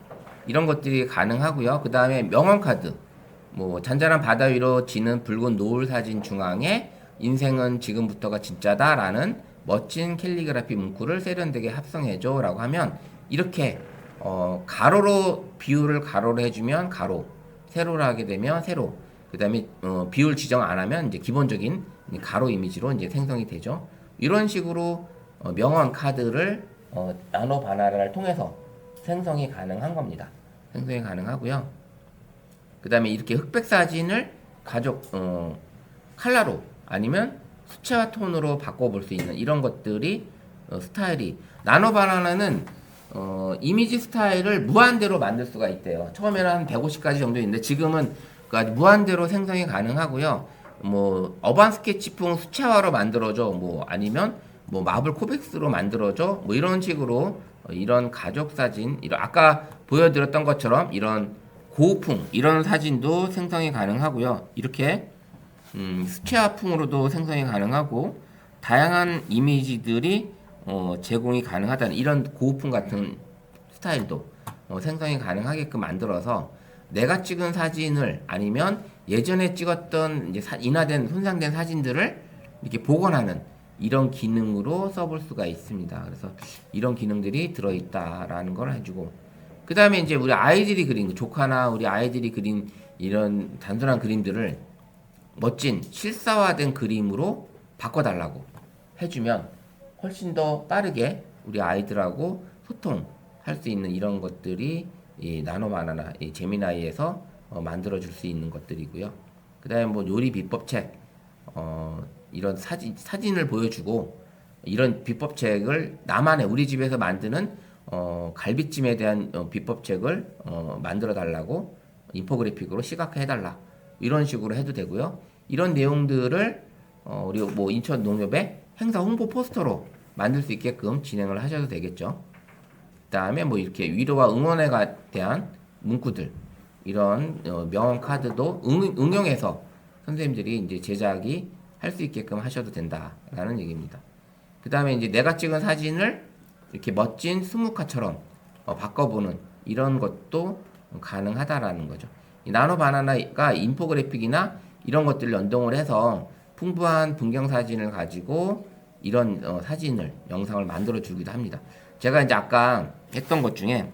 이런 것들이 가능하고요. 그 다음에 명언 카드, 뭐 잔잔한 바다 위로 지는 붉은 노을 사진 중앙에 인생은 지금부터가 진짜다라는 멋진 캘리그라피 문구를 세련되게 합성해줘 라고 하면 이렇게 가로로 비율을 가로로 해주면 가로, 세로로 하게 되면 세로, 그 다음에 비율 지정 안 하면 이제 기본적인 가로 이미지로 이제 생성이 되죠. 이런 식으로 명언 카드를 나노 바나나를 통해서 생성이 가능한 겁니다. 생성이 가능하고요. 그 다음에 이렇게 흑백 사진을 가족 컬러로 아니면 수채화 톤으로 바꿔볼 수 있는 이런 것들이 스타일이 나노 바나나는 이미지 스타일을 무한대로 만들 수가 있대요. 처음에는 한 150가지 정도 있는데 지금은 무한대로 생성이 가능하고요. 뭐 어반 스케치풍 수채화로 만들어줘, 뭐 아니면 뭐 마블 코백스로 만들어줘, 뭐 이런 식으로 이런 가족 사진, 이런 아까 보여드렸던 것처럼 이런 고우풍 이런 사진도 생성이 가능하고요. 이렇게 수채화풍으로도 생성이 가능하고 다양한 이미지들이 제공이 가능하다는 이런 고우풍 같은 스타일도 생성이 가능하게끔 만들어서 내가 찍은 사진을 아니면 예전에 찍었던 이제 인화된 손상된 사진들을 이렇게 복원하는 이런 기능으로 써볼 수가 있습니다. 그래서 이런 기능들이 들어있다라는 걸 해주고 그 다음에 이제 우리 아이들이 그린 조카나 우리 아이들이 그린 이런 단순한 그림들을 멋진 실사화된 그림으로 바꿔달라고 해주면 훨씬 더 빠르게 우리 아이들하고 소통할 수 있는 이런 것들이 이 나노 바나나 이 제미나이에서 만들어 줄 수 있는 것들이고요. 그 다음에 뭐 요리 비법책 이런 사진을 보여주고 이런 비법책을 나만의 우리 집에서 만드는 갈비찜에 대한 비법책을 만들어 달라고 인포그래픽으로 시각화해 달라 이런 식으로 해도 되고요. 이런 내용들을 우리 뭐 인천 농협의 행사 홍보 포스터로 만들 수 있게끔 진행을 하셔도 되겠죠. 그 다음에 뭐 이렇게 위로와 응원에 대한 문구들 이런 명언 카드도 응용해서 선생님들이 이제 제작이 할 수 있게끔 하셔도 된다라는 얘기입니다. 그 다음에 이제 내가 찍은 사진을 이렇게 멋진 스무카처럼 바꿔보는 이런 것도 가능하다라는 거죠. 이 나노 바나나가 인포그래픽이나 이런 것들을 연동을 해서 풍부한 풍경 사진을 가지고 이런 영상을 만들어 주기도 합니다. 제가 이제 아까 했던 것 중에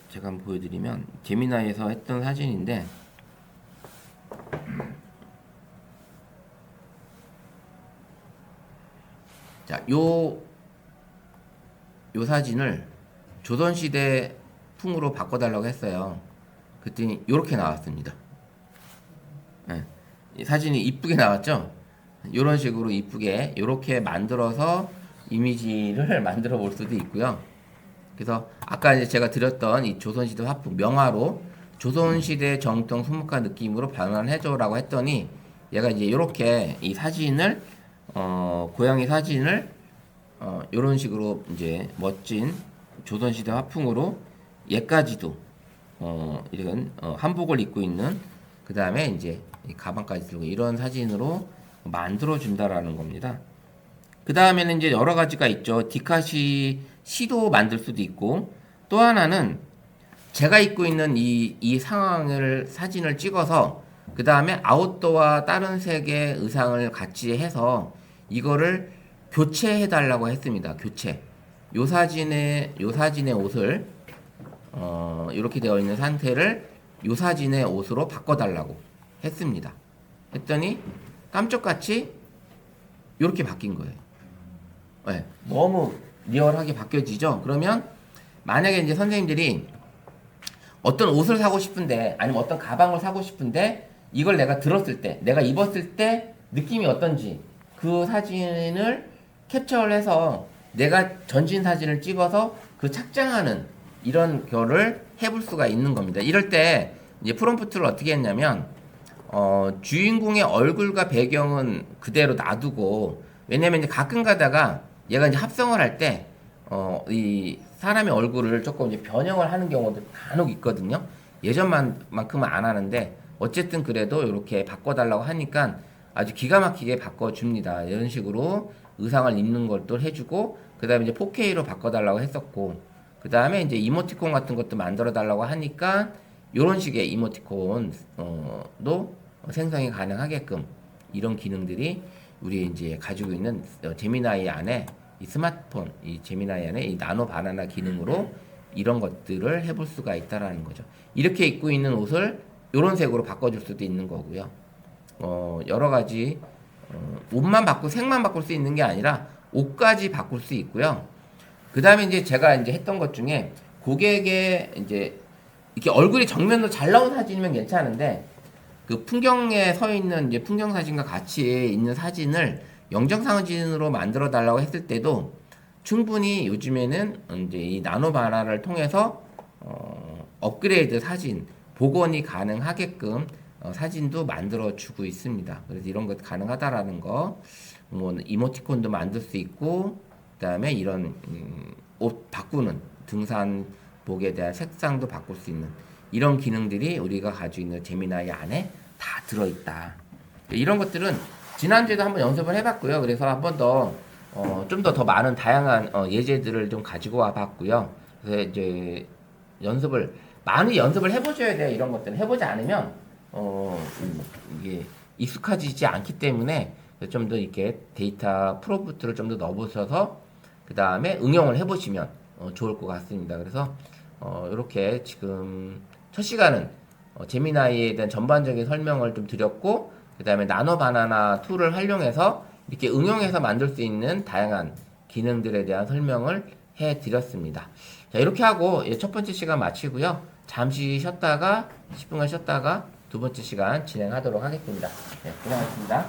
제가 한번 보여드리면 제미나이에서 했던 사진인데 자, 요 사진을 조선시대 풍으로 바꿔달라고 했어요. 그랬더니 요렇게 나왔습니다. 네. 이 사진이 이쁘게 나왔죠? 요런 식으로 이쁘게 요렇게 만들어서 이미지를 만들어 볼 수도 있고요. 그래서 아까 이제 제가 드렸던 이 조선시대 화풍 명화로 조선시대 정통 소목화 느낌으로 변환해줘라고 했더니 얘가 이제 요렇게 이 사진을 고양이 사진을 요런 식으로 이제 멋진 조선시대 화풍으로 얘까지도 이런 한복을 입고 있는, 그 다음에 이제 이 가방까지 들고 이런 사진으로 만들어 준다라는 겁니다. 그 다음에는 이제 여러 가지가 있죠. 디카시 시도 만들 수도 있고, 또 하나는 제가 입고 있는 이 상황을 사진을 찍어서 그 다음에 아웃도어와 다른 색의 의상을 같이 해서 이거를 교체해 달라고 했습니다. 교체. 요 사진의 옷을 이렇게 되어 있는 상태를 요 사진의 옷으로 바꿔달라고 했습니다. 했더니 깜짝같이 이렇게 바뀐 거예요. 네, 너무 리얼하게 바뀌어지죠. 그러면 만약에 이제 선생님들이 어떤 옷을 사고 싶은데, 아니면 어떤 가방을 사고 싶은데, 이걸 내가 들었을 때, 내가 입었을 때 느낌이 어떤지 그 사진을 캡처를 해서 내가 전신 사진을 찍어서 그 착장하는 이런 거를 해볼 수가 있는 겁니다. 이럴 때 이제 프롬프트를 어떻게 했냐면 주인공의 얼굴과 배경은 그대로 놔두고, 왜냐면 이제 가끔 가다가 얘가 이제 합성을 할 때 이 사람의 얼굴을 조금 이제 변형을 하는 경우도 간혹 있거든요. 예전만큼은 안 하는데 어쨌든 그래도 이렇게 바꿔달라고 하니까 아주 기가 막히게 바꿔줍니다. 이런 식으로 의상을 입는 것도 해주고, 그 다음에 이제 4K로 바꿔달라고 했었고, 그 다음에 이제 이모티콘 같은 것도 만들어 달라고 하니까 이런 식의 이모티콘도 생성이 가능하게끔 이런 기능들이 우리 이제 가지고 있는 제미나이 안에, 이 스마트폰, 이 제미나이 안에 이 나노 바나나 기능으로 이런 것들을 해볼 수가 있다라는 거죠. 이렇게 입고 있는 옷을 이런 색으로 바꿔줄 수도 있는 거고요. 여러 가지 옷만 바꾸고 색만 바꿀 수 있는 게 아니라 옷까지 바꿀 수 있고요. 그 다음에 이제 제가 이제 했던 것 중에 고객의 이제 이렇게 얼굴이 정면으로 잘 나온 사진이면 괜찮은데, 그 풍경에 서 있는 이제 풍경 사진과 같이 있는 사진을 영정사진으로 만들어 달라고 했을 때도 충분히 요즘에는 이제 이 나노 바나를 통해서 업그레이드 사진 복원이 가능하게끔 사진도 만들어 주고 있습니다. 그래서 이런 것 가능하다라는 거, 뭐 이모티콘도 만들 수 있고, 그다음에 이런 옷 바꾸는 등산복에 대한 색상도 바꿀 수 있는 이런 기능들이 우리가 가지고 있는 제미나이 안에 다 들어있다. 이런 것들은 지난주에도 한번 연습을 해봤고요. 그래서 한 번 더 좀 더 많은 다양한 예제들을 좀 가지고 와봤고요. 그래서 이제 많이 연습을 해보셔야 돼요. 이런 것들은 해보지 않으면 이게 익숙해지지 않기 때문에 좀 더 이렇게 데이터 프롬프트를 좀 더 넣어보셔서 그 다음에 응용을 해보시면 좋을 것 같습니다. 그래서 이렇게 지금 첫 시간은 제미나이에 대한 전반적인 설명을 좀 드렸고, 그 다음에 나노 바나나 툴을 활용해서 이렇게 응용해서 만들 수 있는 다양한 기능들에 대한 설명을 해 드렸습니다. 자, 이렇게 하고 첫 번째 시간 마치고요. 잠시 쉬었다가 10분간 쉬었다가 두 번째 시간 진행하도록 하겠습니다. 네, 고생하셨습니다.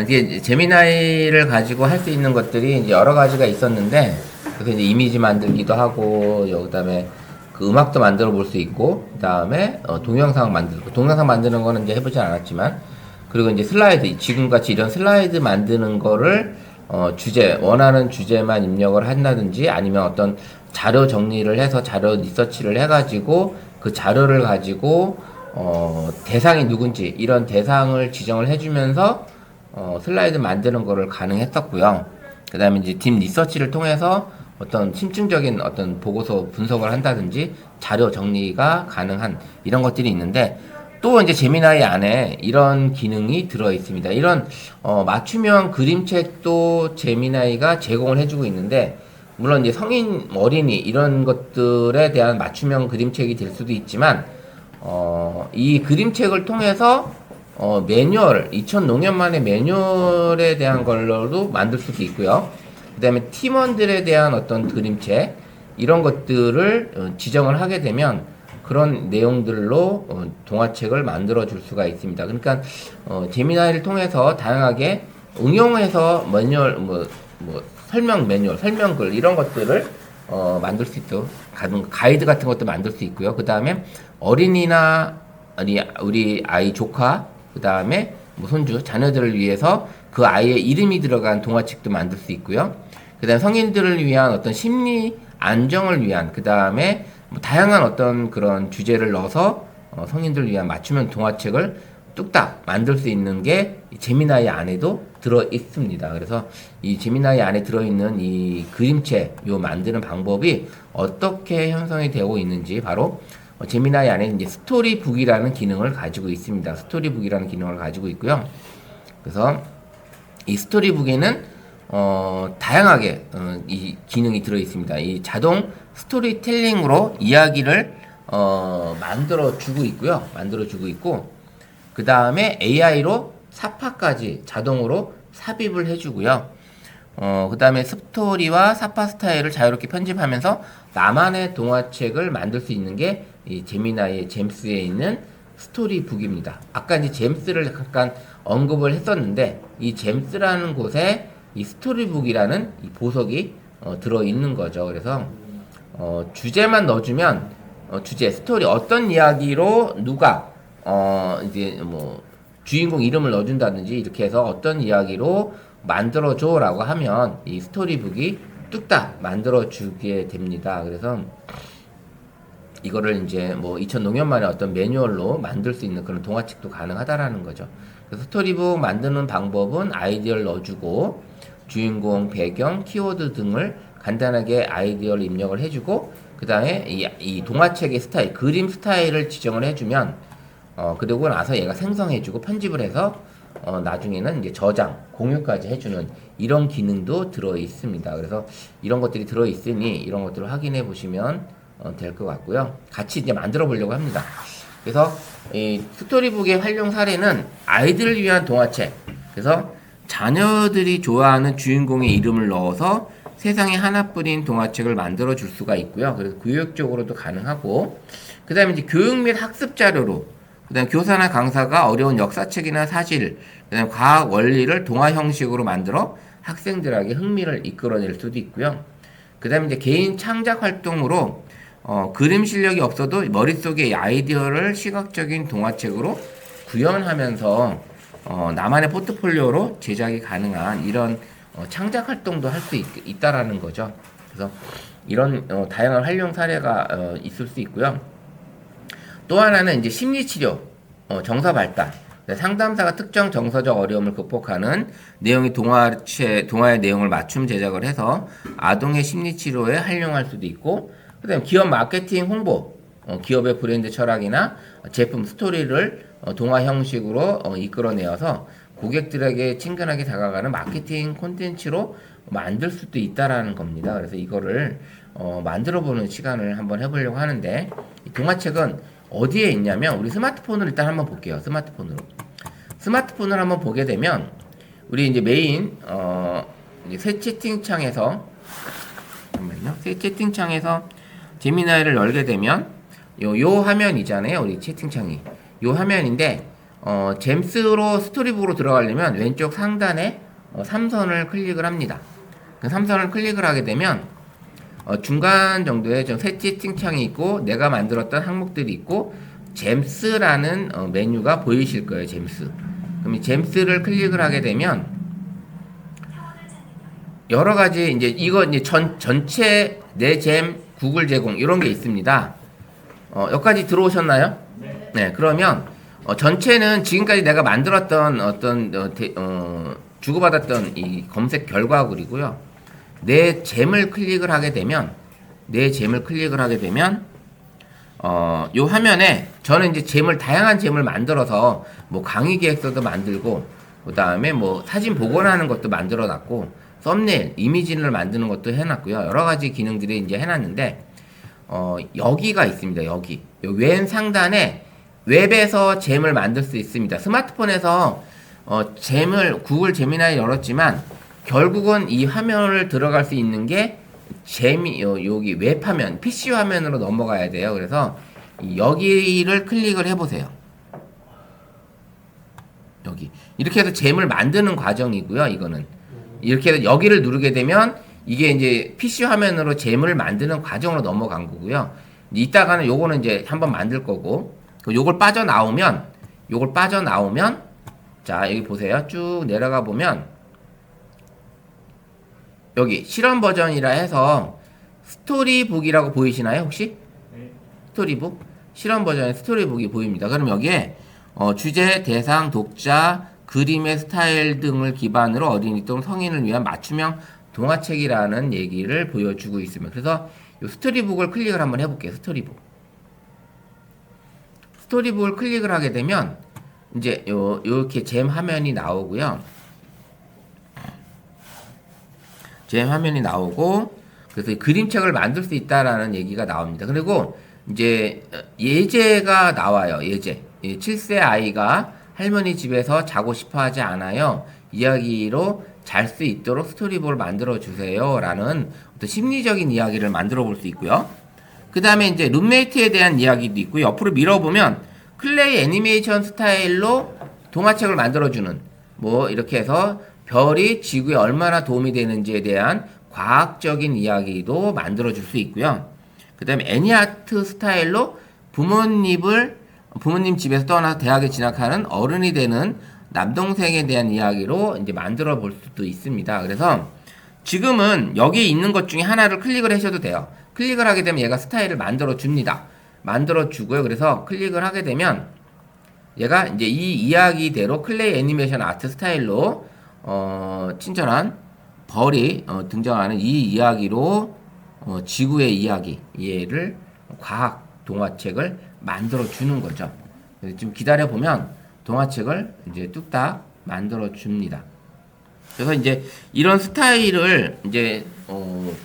이게 제미나이를 가지고 할 수 있는 것들이 이제 여러 가지가 있었는데, 그래서 이제 이미지 만들기도 하고, 그다음에 그 음악도 만들어 볼 수 있고, 그다음에 동영상 만들고, 동영상 만드는 거는 이제 해보진 않았지만, 그리고 이제 슬라이드, 지금같이 이런 슬라이드 만드는 거를 원하는 주제만 입력을 한다든지, 아니면 어떤 자료 정리를 해서 자료 리서치를 해가지고 그 자료를 가지고 대상이 누군지 이런 대상을 지정을 해주면서 슬라이드 만드는 거를 가능했었고요. 그 다음에 이제 딥 리서치를 통해서 어떤 심층적인 어떤 보고서 분석을 한다든지 자료 정리가 가능한 이런 것들이 있는데, 또 이제 제미나이 안에 이런 기능이 들어 있습니다. 이런 맞춤형 그림책도 제미나이가 제공을 해주고 있는데, 물론 이제 성인, 어린이 이런 것들에 대한 맞춤형 그림책이 될 수도 있지만, 이 그림책을 통해서 매뉴얼, 2005년만의 매뉴얼에 대한 걸로도 만들 수도 있고요. 그 다음에 팀원들에 대한 어떤 그림책, 이런 것들을 지정을 하게 되면 그런 내용들로 동화책을 만들어 줄 수가 있습니다. 그러니까 제미나이를 통해서 다양하게 응용해서 매뉴얼, 설명 매뉴얼, 설명글 이런 것들을 만들 수 있도록, 가이드 같은 것도 만들 수 있고요. 그 다음에 어린이나 우리 아이 조카, 그 다음에 손주, 자녀들을 위해서 그 아이의 이름이 들어간 동화책도 만들 수 있고요. 그 다음에 성인들을 위한 어떤 심리 안정을 위한, 그 다음에 뭐 다양한 어떤 그런 주제를 넣어서 성인들을 위한 맞춤형 동화책을 뚝딱 만들 수 있는 게 제미나이 안에도 들어 있습니다. 그래서 이 제미나이 안에 들어 있는 이 그림책 요 만드는 방법이 어떻게 형성이 되고 있는지 바로 제미나이 안에 이제 스토리북이라는 기능을 가지고 있습니다. 스토리북이라는 기능을 가지고 있고요. 그래서 이 스토리북에는 다양하게 이 기능이 들어 있습니다. 이 자동 스토리텔링으로 이야기를 만들어 주고 있고요. 만들어 주고 있고 그 다음에 AI로 사파까지 자동으로 삽입을 해주고요. 그 다음에 스토리와 사파 스타일을 자유롭게 편집하면서 나만의 동화책을 만들 수 있는 게 이 제미나이의 잼스에 있는 스토리북입니다. 아까 이제 잼스를 잠깐 언급을 했었는데 이 잼스라는 곳에 이 스토리북이라는 이 보석이 들어 있는 거죠. 그래서 주제만 넣어주면 주제 스토리 어떤 이야기로 누가 이제 뭐 주인공 이름을 넣어준다든지 이렇게 해서 어떤 이야기로 만들어줘라고 하면 이 스토리북이 뚝딱 만들어주게 됩니다. 그래서 이거를 이제 뭐 2000농년만에 어떤 매뉴얼로 만들 수 있는 그런 동화책도 가능하다라는 거죠. 그래서 스토리북 만드는 방법은 아이디어를 넣어주고 주인공, 배경, 키워드 등을 간단하게 아이디어를 입력을 해주고 그 다음에 이 동화책의 스타일, 그림 스타일을 지정을 해주면 그리고 나서 얘가 생성해주고 편집을 해서 나중에는 이제 저장, 공유까지 해주는 이런 기능도 들어 있습니다. 그래서 이런 것들이 들어 있으니 이런 것들을 확인해 보시면 될 것 같고요. 같이 이제 만들어 보려고 합니다. 그래서 이 스토리북의 활용 사례는 아이들을 위한 동화책. 그래서 자녀들이 좋아하는 주인공의 이름을 넣어서 세상에 하나뿐인 동화책을 만들어 줄 수가 있고요. 그래서 교육적으로도 가능하고, 그 다음에 이제 교육 및 학습 자료로, 그 다음에 교사나 강사가 어려운 역사책이나 사실, 그 다음에 과학 원리를 동화 형식으로 만들어 학생들에게 흥미를 이끌어낼 수도 있고요. 그 다음에 이제 개인 창작 활동으로 그림 실력이 없어도 머릿속에 아이디어를 시각적인 동화책으로 구현하면서 나만의 포트폴리오로 제작이 가능한 이런 창작 활동도 할 수 있다라는 거죠. 그래서 이런 다양한 활용 사례가 있을 수 있고요. 또 하나는 이제 심리치료, 정서 발달. 상담사가 특정 정서적 어려움을 극복하는 내용이 동화의 내용을 맞춤 제작을 해서 아동의 심리치료에 활용할 수도 있고, 그 다음에 기업 마케팅 홍보, 기업의 브랜드 철학이나 제품 스토리를 동화 형식으로 이끌어내어서 고객들에게 친근하게 다가가는 마케팅 콘텐츠로 만들 수도 있다라는 겁니다. 그래서 이거를 만들어보는 시간을 한번 해보려고 하는데, 이 동화책은 어디에 있냐면 우리 스마트폰을 일단 한번 볼게요. 스마트폰을 한번 보게 되면 우리 이제 메인 이제 새 채팅창에서 제미나이를 열게 되면 요 화면이잖아요. 우리 채팅창이 요 화면인데 잼스로 스토리북으로 들어가려면 왼쪽 상단에 3선을 클릭을 합니다. 그 3선을 클릭을 하게 되면 중간 정도에 좀 새 채팅창이 있고 내가 만들었던 항목들이 있고 잼스라는 메뉴가 보이실 거예요. 잼스. 그럼 이 잼스를 클릭을 하게 되면 여러 가지 이제 이거 이제 전체 내 잼 구글 제공 이런 게 있습니다. 여기까지 들어오셨나요? 네. 그러면 전체는 지금까지 내가 만들었던 어떤 주고받았던 이 검색 결과글이고요. 내 잼을 클릭을 하게 되면 요 화면에 저는 이제 다양한 잼을 만들어서 뭐 강의 계획서도 만들고 그 다음에 뭐 사진 복원하는 것도 만들어 놨고 썸네일, 이미지를 만드는 것도 해놨고요. 여러 가지 기능들이 이제 해놨는데 여기가 있습니다. 여기 왼 상단에 웹에서 잼을 만들 수 있습니다. 스마트폰에서 구글 제미나이 열었지만 결국은 이 화면을 들어갈 수 있는 게 여기 웹 화면, PC 화면으로 넘어가야 돼요. 그래서 여기를 클릭을 해보세요. 여기 이렇게 해서 잼을 만드는 과정이고요. 이거는 이렇게 해서 여기를 누르게 되면 이게 이제 PC 화면으로 잼을 만드는 과정으로 넘어간 거고요. 이따가는 요거는 이제 한번 만들 거고, 요걸 빠져나오면 자 여기 보세요. 쭉 내려가 보면 여기 실험 버전이라 해서 스토리북이라고 보이시나요, 혹시? 스토리북? 실험 버전의 스토리북이 보입니다. 그럼 여기에 주제, 대상, 독자, 그림의 스타일 등을 기반으로 어린이 또는 성인을 위한 맞춤형 동화책이라는 얘기를 보여주고 있습니다. 그래서 이 스토리북을 클릭을 한번 해볼게요. 스토리북을 클릭을 하게 되면 이제 요렇게 잼 화면이 나오고요. 잼 화면이 나오고 그래서 그림책을 만들 수 있다라는 얘기가 나옵니다. 그리고 이제 예제가 나와요. 예제. 7세 아이가 할머니 집에서 자고 싶어 하지 않아요. 이야기로 잘 수 있도록 스토리북을 만들어 주세요. 라는 어떤 심리적인 이야기를 만들어 볼 수 있고요. 그 다음에 이제 룸메이트에 대한 이야기도 있고, 옆으로 밀어보면 클레이 애니메이션 스타일로 동화책을 만들어주는, 뭐, 이렇게 해서 별이 지구에 얼마나 도움이 되는지에 대한 과학적인 이야기도 만들어줄 수 있고요. 그 다음에 애니아트 스타일로 부모님 집에서 떠나서 대학에 진학하는 어른이 되는 남동생에 대한 이야기로 이제 만들어 볼 수도 있습니다. 그래서 지금은 여기에 있는 것 중에 하나를 클릭을 하셔도 돼요. 클릭을 하게 되면 얘가 스타일을 만들어 줍니다. 만들어 주고요. 그래서 클릭을 하게 되면 얘가 이제 이 이야기대로 클레이 애니메이션 아트 스타일로 친절한 벌이 등장하는 이 이야기로 지구의 이야기를 과학 동화책을 만들어 주는 거죠. 그래서 지금 기다려 보면 동화책을 이제 뚝딱 만들어 줍니다. 그래서 이제 이런 스타일을 이제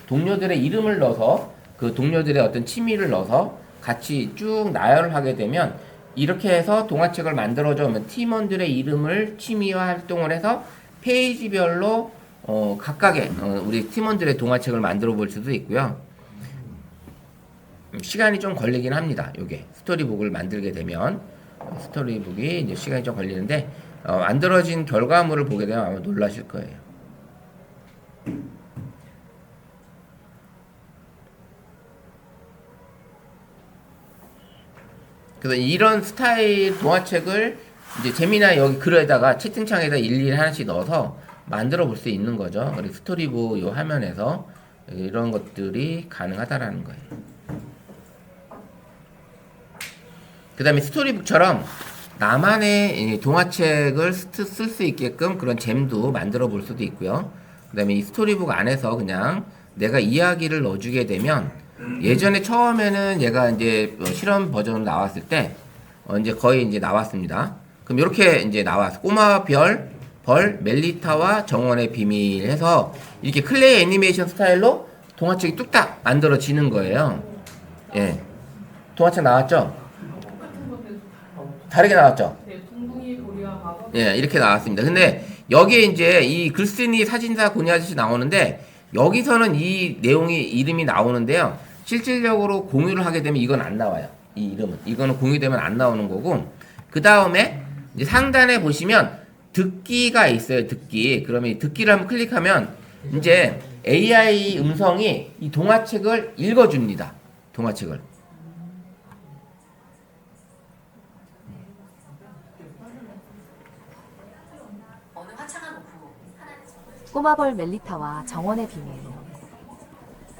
동료들의 이름을 넣어서 그 동료들의 어떤 취미를 넣어서 같이 쭉 나열을 하게 되면 이렇게 해서 동화책을 만들어줘 오면 팀원들의 이름을 취미와 활동을 해서 페이지별로 각각의 우리 팀원들의 동화책을 만들어 볼 수도 있고요. 시간이 좀 걸리긴 합니다. 요게 스토리북을 만들게 되면 스토리북이 이제 시간이 좀 걸리는데 만들어진 결과물을 보게 되면 아마 놀라실 거예요. 그래서 이런 스타일 동화책을 이제 재미나 여기 글에다가 채팅창에다 일일이 하나씩 넣어서 만들어 볼 수 있는 거죠. 그리고 스토리북 요 화면에서 이런 것들이 가능하다라는 거예요. 그 다음에 스토리북처럼 나만의 동화책을 쓸 수 있게끔 그런 잼도 만들어 볼 수도 있고요. 그 다음에 이 스토리북 안에서 그냥 내가 이야기를 넣어주게 되면 예전에 처음에는 얘가 이제 실험 버전으로 나왔을 때 이제 거의 이제 나왔습니다. 그럼 이렇게 이제 나왔어. 꼬마 벌, 멜리타와 정원의 비밀 해서 이렇게 클레이 애니메이션 스타일로 동화책이 뚝딱 만들어지는 거예요. 예. 동화책 나왔죠? 다르게 나왔죠? 예, 이렇게 나왔습니다. 근데 여기에 이제 이 글쓴이 사진사 고니 아저씨 나오는데 여기서는 이 내용이 이름이 나오는데요. 실질적으로 공유를 하게 되면 이건 안 나와요. 이 이름은. 이거는 공유되면 안 나오는 거고. 그 다음에 이제 상단에 보시면 듣기가 있어요. 듣기. 그러면 이 듣기를 한번 클릭하면 이제 AI 음성이 이 동화책을 읽어줍니다. 동화책을. 꼬마벌 멜리타와 정원의 비밀.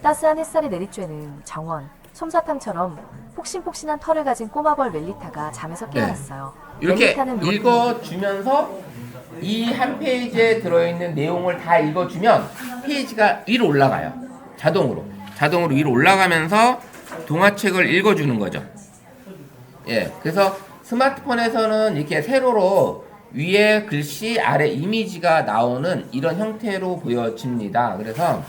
따스한 햇살에 내리쬐는 정원, 솜사탕처럼 폭신폭신한 털을 가진 꼬마벌 멜리타가 잠에서 깨어났어요. 이렇게 멜리타는 읽어주면서 이 한 페이지에 들어있는 내용을 다 읽어주면 페이지가 위로 올라가요. 자동으로 위로 올라가면서 동화책을 읽어주는 거죠. 예, 그래서 스마트폰에서는 이렇게 세로로 위에 글씨, 아래 이미지가 나오는 이런 형태로 보여집니다. 그래서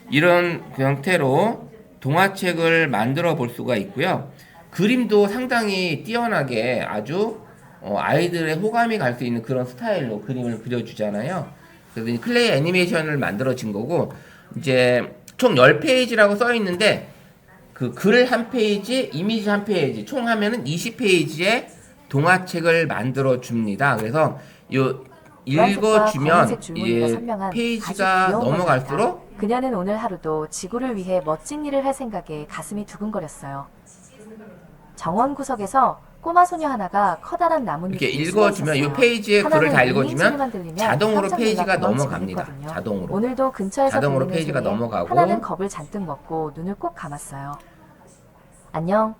이런 형태로 동화책을 만들어 볼 수가 있고요. 그림도 상당히 뛰어나게 아주 아이들의 호감이 갈 수 있는 그런 스타일로 그림을 그려주잖아요. 그래서 클레이 애니메이션을 만들어진 거고, 이제 총 10페이지라고 써 있는데 그 글 한 페이지, 이미지 한 페이지, 총 하면은 20페이지의 동화책을 만들어 줍니다. 그래서 요 읽어주면 이제 페이지가 넘어갈수록 그녀는 오늘 하루도 지구를 위해 멋진 일을 할 생각에 가슴이 두근거렸어요. 정원 구석에서 꼬마 소녀 하나가 커다란 나뭇잎 이렇게 읽어주면 이 페이지의 글을 다 읽어주면 자동으로 페이지가 넘어갑니다. 자동으로. 오늘도 근처에서 자동으로 들리는 페이지가 소리에 넘어가고. 하나는 겁을 잔뜩 먹고 눈을 꼭 감았어요. 안녕.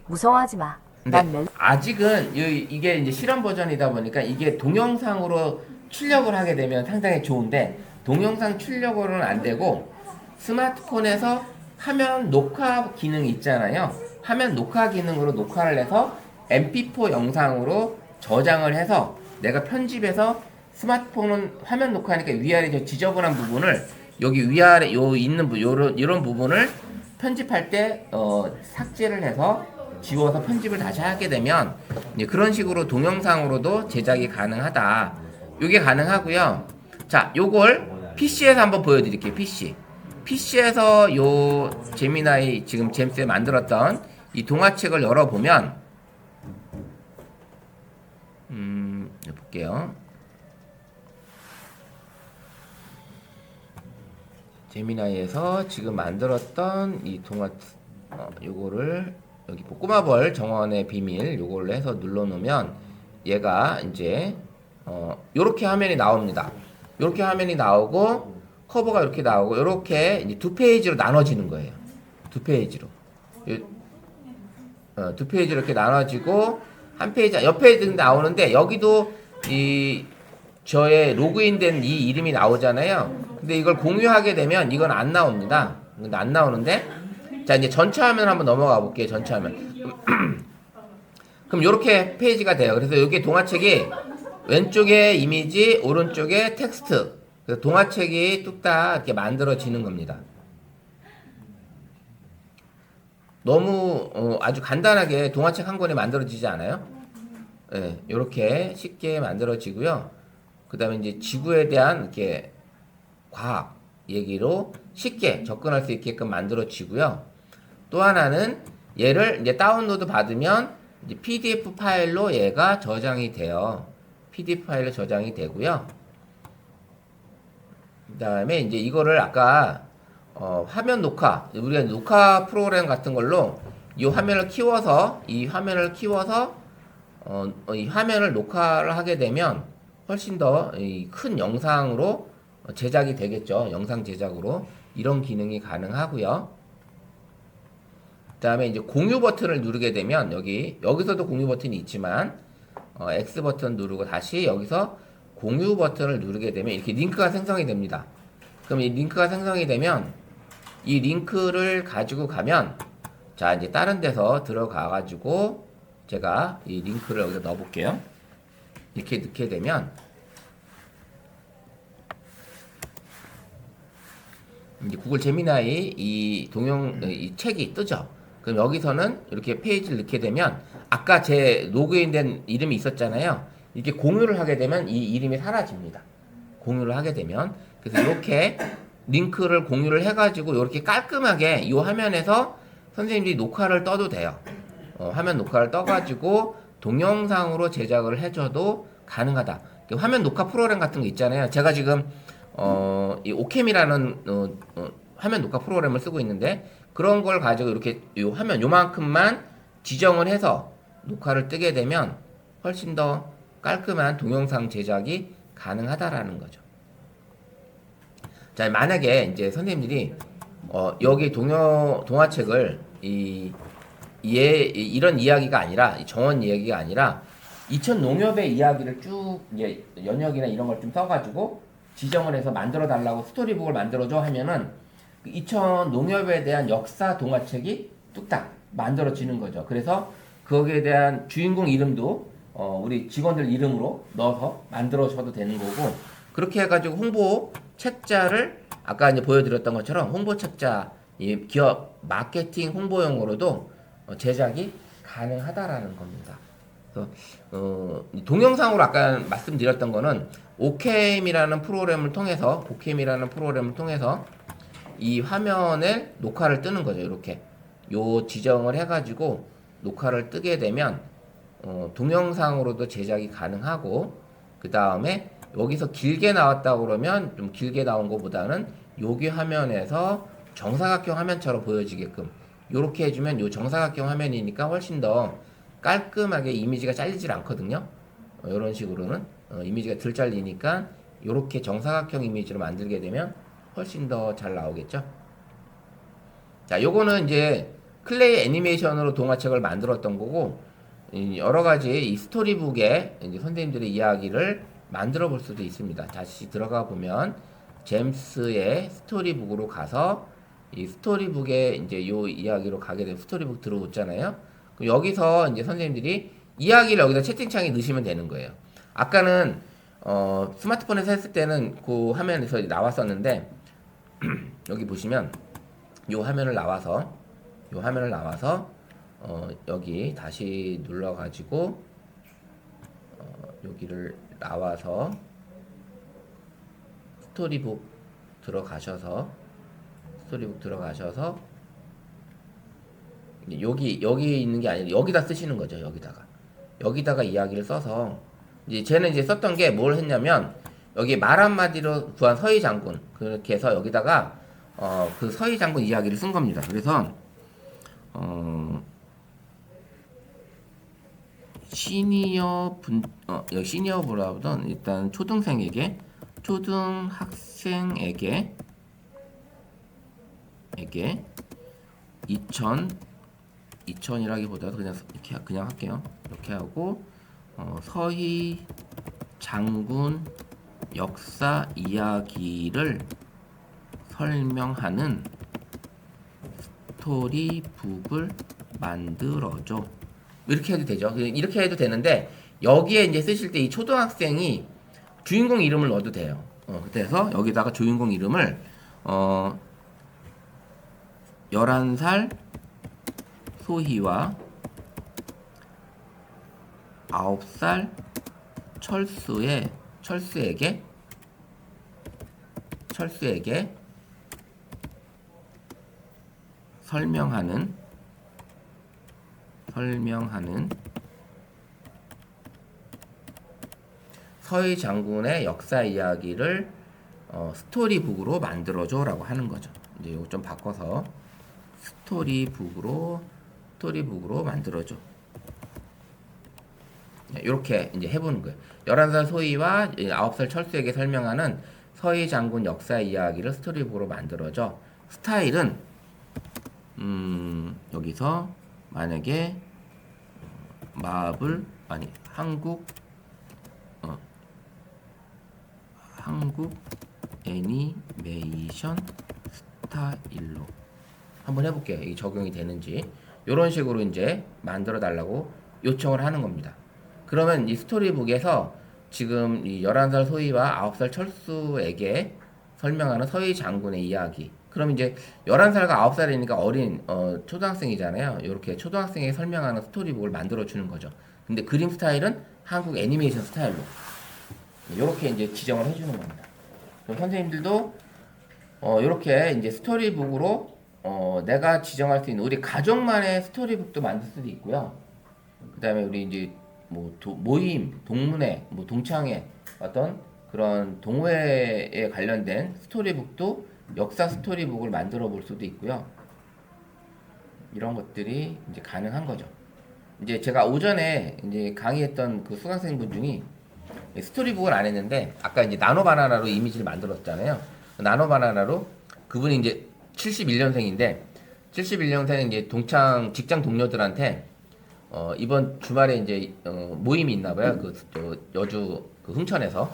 무서워하지 마. 난 근데 멜... 아직은 이게 이제 실험 버전이다 보니까 이게 동영상으로 출력을 하게 되면 상당히 좋은데 동영상 출력으로는 안 되고 스마트폰에서 화면 녹화 기능 있잖아요. 화면 녹화 기능으로 녹화를 해서 MP4 영상으로 저장을 해서 내가 편집해서 스마트폰은 화면 녹화하니까 위아래 저 지저분한 부분을 여기 위아래 요 있는 이런 부분을 편집할 때 삭제를 해서 지워서 편집을 다시 하게 되면 이제 그런 식으로 동영상으로도 제작이 가능하다. 이게 가능하고요. 자, 요걸 PC에서 한번 보여드릴게요. PC에서 요 제미나이 지금 제임스에 만들었던 이 동화책을 열어보면 볼게요. 제미나이에서 지금 만들었던 이 동화 요거를 여기 꼬마벌 정원의 비밀 요걸로 해서 눌러놓으면 얘가 이제 요렇게 화면이 나옵니다. 요렇게 화면이 나오고 커버가 이렇게 나오고 요렇게 이제 두 페이지로 나눠지는 거예요. 두 페이지로 두 페이지로 이렇게 나눠지고 한 페이지 옆 페이지 나오는데 여기도 이 저의 로그인된 이 이름이 나오잖아요. 근데 이걸 공유하게 되면 이건 안 나옵니다. 근데 안 나오는데 자 이제 전체 화면 한번 넘어가 볼게요. 전체 화면. 그럼 이렇게 페이지가 돼요. 그래서 여기 동화책이 왼쪽에 이미지, 오른쪽에 텍스트. 그래서 동화책이 뚝딱 이렇게 만들어지는 겁니다. 너무 아주 간단하게 동화책 한 권이 만들어지지 않아요? 네, 이렇게 쉽게 만들어지고요. 그 다음에 이제 지구에 대한 이렇게 과학 얘기로 쉽게 접근할 수 있게끔 만들어지고요. 또 하나는 얘를 이제 다운로드 받으면 이제 PDF 파일로 얘가 저장이 돼요. PDF 파일로 저장이 되고요. 그 다음에 이제 이거를 아까 화면 녹화, 우리가 녹화 프로그램 같은 걸로 이 화면을 키워서 이 화면을 녹화를 하게 되면 훨씬 더 큰 영상으로 제작이 되겠죠. 영상 제작으로 이런 기능이 가능하고요. 그 다음에 이제 공유 버튼을 누르게 되면 여기서도 공유 버튼이 있지만 X 버튼 누르고 다시 여기서 공유 버튼을 누르게 되면 이렇게 링크가 생성이 됩니다. 그럼 이 링크가 생성이 되면 이 링크를 가지고 가면 자 이제 다른 데서 들어가 가지고 제가 이 링크를 여기다 넣어 볼게요. 이렇게 넣게 되면 이제 구글 제미나이 이 책이 뜨죠. 그럼 여기서는 이렇게 페이지를 넣게 되면 아까 제 로그인된 이름이 있었잖아요. 이렇게 공유를 하게 되면 이 이름이 사라집니다. 공유를 하게 되면 그래서 이렇게 링크를 공유를 해가지고 이렇게 깔끔하게 이 화면에서 선생님들이 녹화를 떠도 돼요. 화면 녹화를 떠가지고 동영상으로 제작을 해줘도 가능하다. 화면 녹화 프로그램 같은 거 있잖아요. 제가 지금 이 오캠이라는 화면 녹화 프로그램을 쓰고 있는데 그런 걸 가지고 이렇게 이 화면 요만큼만 지정을 해서 녹화를 뜨게 되면 훨씬 더 깔끔한 동영상 제작이 가능하다라는 거죠. 자, 만약에 이제 선생님들이 여기 동화책을 이런 이야기가 아니라 정원 이야기가 아니라 이천 농협의 이야기를 쭉 이제 연역이나 이런 걸 좀 써가지고 지정을 해서 만들어 달라고 스토리북을 만들어줘 하면은 이천 농협에 대한 역사 동화책이 뚝딱 만들어지는 거죠. 그래서 거기에 대한 주인공 이름도 우리 직원들 이름으로 넣어서 만들어줘도 되는 거고 그렇게 해가지고 홍보 책자를 아까 이제 보여드렸던 것처럼 홍보 책자 이 기업 마케팅 홍보용으로도 제작이 가능하다라는 겁니다. 그래서 동영상으로 아까 말씀드렸던 거는 오캠이라는 프로그램을 통해서 이 화면에 녹화를 뜨는 거죠. 이렇게 요 지정을 해가지고 녹화를 뜨게 되면 동영상으로도 제작이 가능하고 그 다음에 여기서 길게 나왔다 그러면 좀 길게 나온 것보다는 여기 화면에서 정사각형 화면처럼 보여지게끔 요렇게 해주면 요 정사각형 화면이니까 훨씬 더 깔끔하게 이미지가 잘리질 않거든요. 이런 식으로는 이미지가 덜 잘리니까 이렇게 정사각형 이미지로 만들게 되면 훨씬 더 잘 나오겠죠. 자, 요거는 이제 클레이 애니메이션으로 동화책을 만들었던 거고, 여러 가지 이 스토리북에 이제 선생님들의 이야기를 만들어 볼 수도 있습니다. 다시 들어가 보면 제임스의 스토리북으로 가서 이 스토리북에 이제 요 이야기로 가게 되면 스토리북 들어오잖아요. 그럼 여기서 이제 선생님들이 이야기를 여기다 채팅창에 넣으시면 되는 거예요. 아까는 스마트폰에서 했을 때는 그 화면에서 나왔었는데 여기 보시면 요 화면을 나와서 여기 다시 눌러 가지고 여기를 나와서 스토리북 들어가셔서 여기 있는 게 아니라 여기다 쓰시는 거죠. 여기다가 이야기를 써서 이제 쟤는 이제 썼던 게 뭘 했냐면 여기 말 한마디로 구한 서희 장군 그렇게 해서 여기다가 그 서희 장군 이야기를 쓴 겁니다. 그래서 여기 시니어보다는 일단 초등학생에게 2000이라기보다도 그냥 할게요. 이렇게 하고 서희 장군 역사 이야기를 설명하는 스토리북을 만들어줘. 이렇게 해도 되죠. 이렇게 해도 되는데 여기에 이제 쓰실 때 이 초등학생이 주인공 이름을 넣어도 돼요. 그래서 여기다가 주인공 이름을 11살 소희와 9살 철수에게 설명하는 서희 장군의 역사 이야기를 스토리북으로 만들어줘라고 하는 거죠. 이제 이거 좀 바꿔서 스토리북으로 만들어줘. 이렇게 이제 해보는 거예요. 11살 소희와 9살 철수에게 설명하는 서희 장군 역사 이야기를 스토리북으로 만들어줘. 스타일은 여기서 만약에 한국 애니메이션 스타일로 한번 해볼게요. 이게 적용이 되는지. 이런 식으로 이제 만들어 달라고 요청을 하는 겁니다. 그러면 이 스토리북에서 지금 이 11살 소희와 9살 철수에게 설명하는 서희 장군의 이야기. 그럼 이제 11살과 9살이니까 어린 초등학생이잖아요. 이렇게 초등학생에게 설명하는 스토리북을 만들어 주는 거죠. 근데 그림 스타일은 한국 애니메이션 스타일로 이렇게 이제 지정을 해주는 겁니다. 그럼 선생님들도 이렇게 이제 스토리북으로 내가 지정할 수 있는 우리 가족만의 스토리북도 만들 수도 있고요. 그 다음에 우리 이제 뭐 모임, 동문회, 뭐 동창회 어떤 그런 동호회에 관련된 스토리북도 역사 스토리북을 만들어 볼 수도 있고요. 이런 것들이 이제 가능한 거죠. 이제 제가 오전에 이제 강의했던 그 수강생분 중이 스토리북을 안 했는데 아까 이제 나노바나나로 이미지를 만들었잖아요. 나노바나나로 그분이 이제 71년생인데 71년생 이제 직장 동료들한테 이번 주말에 이제 모임이 있나 봐요. 여주 그 흥천에서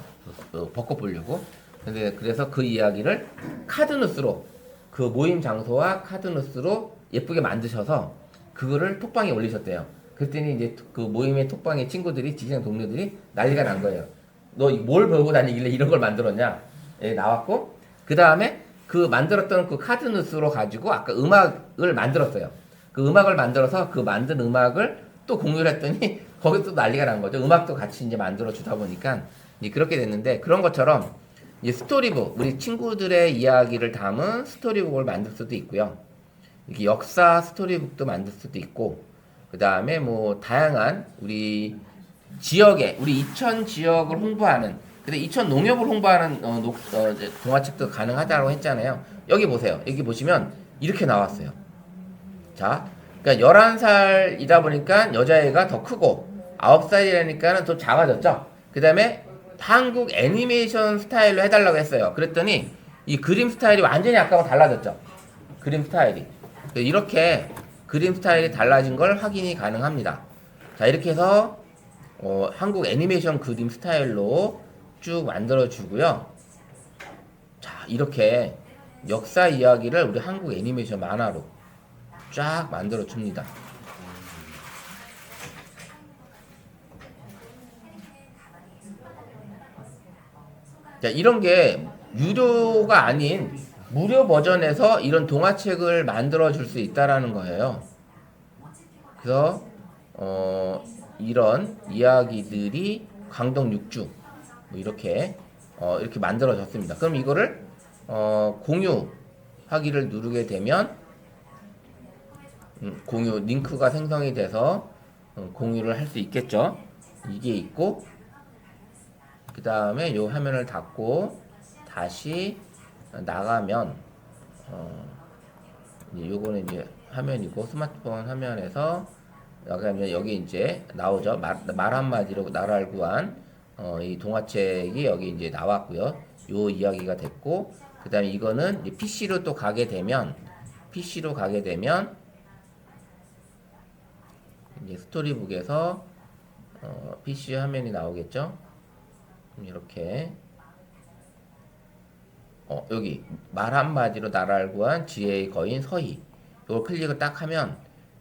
벚꽃 보려고. 근데 그래서 그 이야기를 카드뉴스로 그 모임 장소와 카드뉴스로 예쁘게 만드셔서 그거를 톡방에 올리셨대요. 그랬더니 이제 그 모임의 톡방의 친구들이 직장 동료들이 난리가 난 거예요. 너 뭘 배우고 다니길래 이런 걸 만들었냐? 예, 나왔고 그 다음에 그 만들었던 그 카드뉴스로 가지고 아까 음악을 만들었어요. 그 음악을 만들어서 그 만든 음악을 또 공유를 했더니 거기 또 난리가 난 거죠. 음악도 같이 이제 만들어 주다 보니까 이제 그렇게 됐는데 그런 것처럼 이제 스토리북 우리 친구들의 이야기를 담은 스토리북을 만들 수도 있고요. 이렇게 역사 스토리북도 만들 수도 있고 그 다음에 뭐 다양한 우리 지역에 우리 이천 지역을 홍보하는 근데 이천 농협을 홍보하는 동화책도 가능하다고 했잖아요. 여기 보세요. 여기 보시면 이렇게 나왔어요. 자, 그러니까 11살이다 보니까 여자애가 더 크고 9살이라니까는 더 작아졌죠. 그 다음에 한국 애니메이션 스타일로 해달라고 했어요. 그랬더니 이 그림 스타일이 완전히 아까하고 달라졌죠. 그림 스타일이. 이렇게 그림 스타일이 달라진 걸 확인이 가능합니다. 자, 이렇게 해서 한국 애니메이션 그림 스타일로 쭉 만들어 주고요. 자, 이렇게 역사 이야기를 우리 한국 애니메이션 만화로 쫙 만들어 줍니다. 자, 이런 게 유료가 아닌 무료 버전에서 이런 동화책을 만들어 줄 수 있다라는 거예요. 그래서 이런 이야기들이 광동 6주 뭐 이렇게 만들어졌습니다. 그럼 이거를 공유하기를 누르게 되면 공유 링크가 생성이 돼서 공유를 할 수 있겠죠. 이게 있고 그 다음에 요 화면을 닫고 다시 나가면 요거는 이제 화면이고 스마트폰 화면에서 나가면 여기 이제 나오죠. 말 한마디로 나라를 구한 이 동화책이 여기 이제 나왔고요. 요 이야기가 됐고 그 다음에 이거는 PC로 또 가게 되면 이제 스토리북에서 PC 화면이 나오겠죠. 이렇게 여기 말 한마디로 나라를 구한 지혜의 거인 서희 이걸 클릭을 딱 하면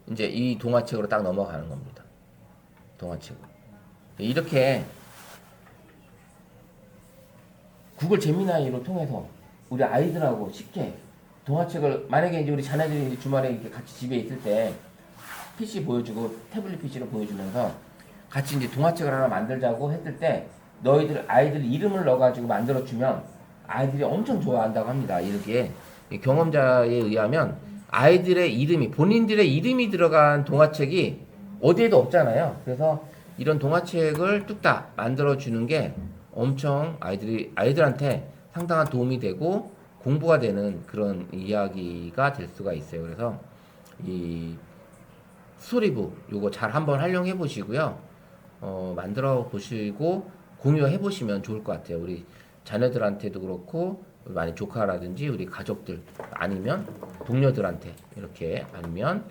이제 이 동화책으로 딱 넘어가는 겁니다. 동화책으로 이렇게 구글 제미나이로 통해서 우리 아이들하고 쉽게 동화책을 만약에 이제 우리 자녀들이 이제 주말에 이렇게 같이 집에 있을 때 PC 보여주고 태블릿 PC를 보여주면서 같이 이제 동화책을 하나 만들자고 했을 때 너희들 아이들 이름을 넣어가지고 만들어주면 아이들이 엄청 좋아한다고 합니다. 이렇게 경험자에 의하면 아이들의 이름이 본인들의 이름이 들어간 동화책이 어디에도 없잖아요. 그래서 이런 동화책을 뚝딱 만들어주는 게 엄청 아이들한테 상당한 도움이 되고 공부가 되는 그런 이야기가 될 수가 있어요. 그래서 이 스토리북 요거 잘 한번 활용해 보시고요. 만들어 보시고 공유해 보시면 좋을 것 같아요. 우리 자녀들한테도 그렇고 만약 조카라든지 우리 가족들 아니면 동료들한테 이렇게 아니면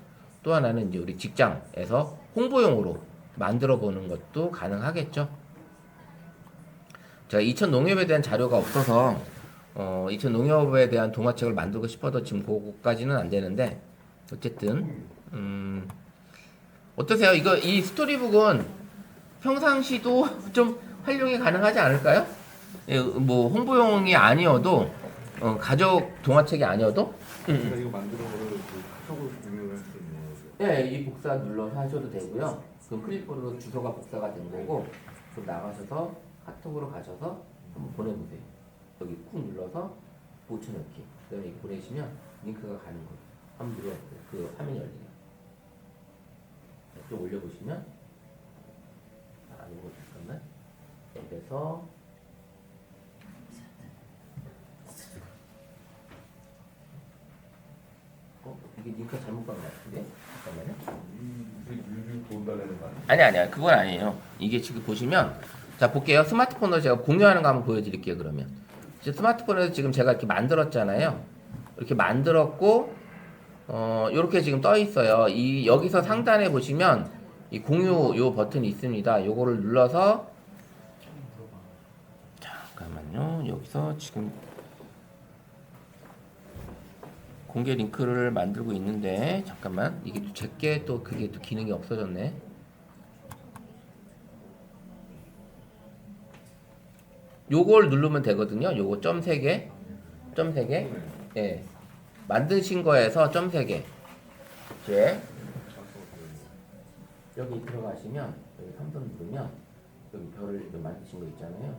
또 하나는 이제 우리 직장에서 홍보용으로 만들어 보는 것도 가능하겠죠. 제가 이천 농협에 대한 자료가 없어서 이천 농협에 대한 동화책을 만들고 싶어도 지금 그거까지는 안 되는데 어쨌든 어떠세요? 이 스토리북은 평상시도 좀 활용이 가능하지 않을까요? 예, 뭐 홍보용이 아니어도 가족 동화책이 아니어도 그러니까 이거 만들어 버려서 카톡으로 공유를 할 수 있는 거죠. 네, 이 복사 눌러서 하셔도 되고요. 그럼 클릭으로 주소가 복사가 된 거고 그럼 나가셔서 카톡으로 가셔서 한번 보내보세요. 여기 꾹 눌러서 붙여넣기. 그다음에 보내시면 링크가 가는 거예요. 한번 눌러보세요. 그 화면이 열리네요. 좀 올려보시면 이거 잠깐만 여기서 이게 링크가 잘못 간 것 같은데 잠깐만요. 유유 돈 달라는 거 아니야? 아니야 그건 아니에요. 이게 지금 보시면 자 볼게요. 스마트폰으로 제가 공유하는 거 한번 보여드릴게요. 그러면 스마트폰에서 지금 제가 이렇게 만들었잖아요. 이렇게 만들었고 요렇게 지금 떠 있어요. 여기서 상단에 보시면 이 공유 요 버튼이 있습니다. 요거를 눌러서 잠깐만요. 여기서 지금 공개 링크를 만들고 있는데 잠깐만 이게 또 제게 또 그게 또 기능이 없어졌네. 요걸 누르면 되거든요. 요거 점 3개 예 만드신 거에서 점 3개 이제 여기 들어가시면 여기 3번 누르면 여기 별을 만드신 거 있잖아요.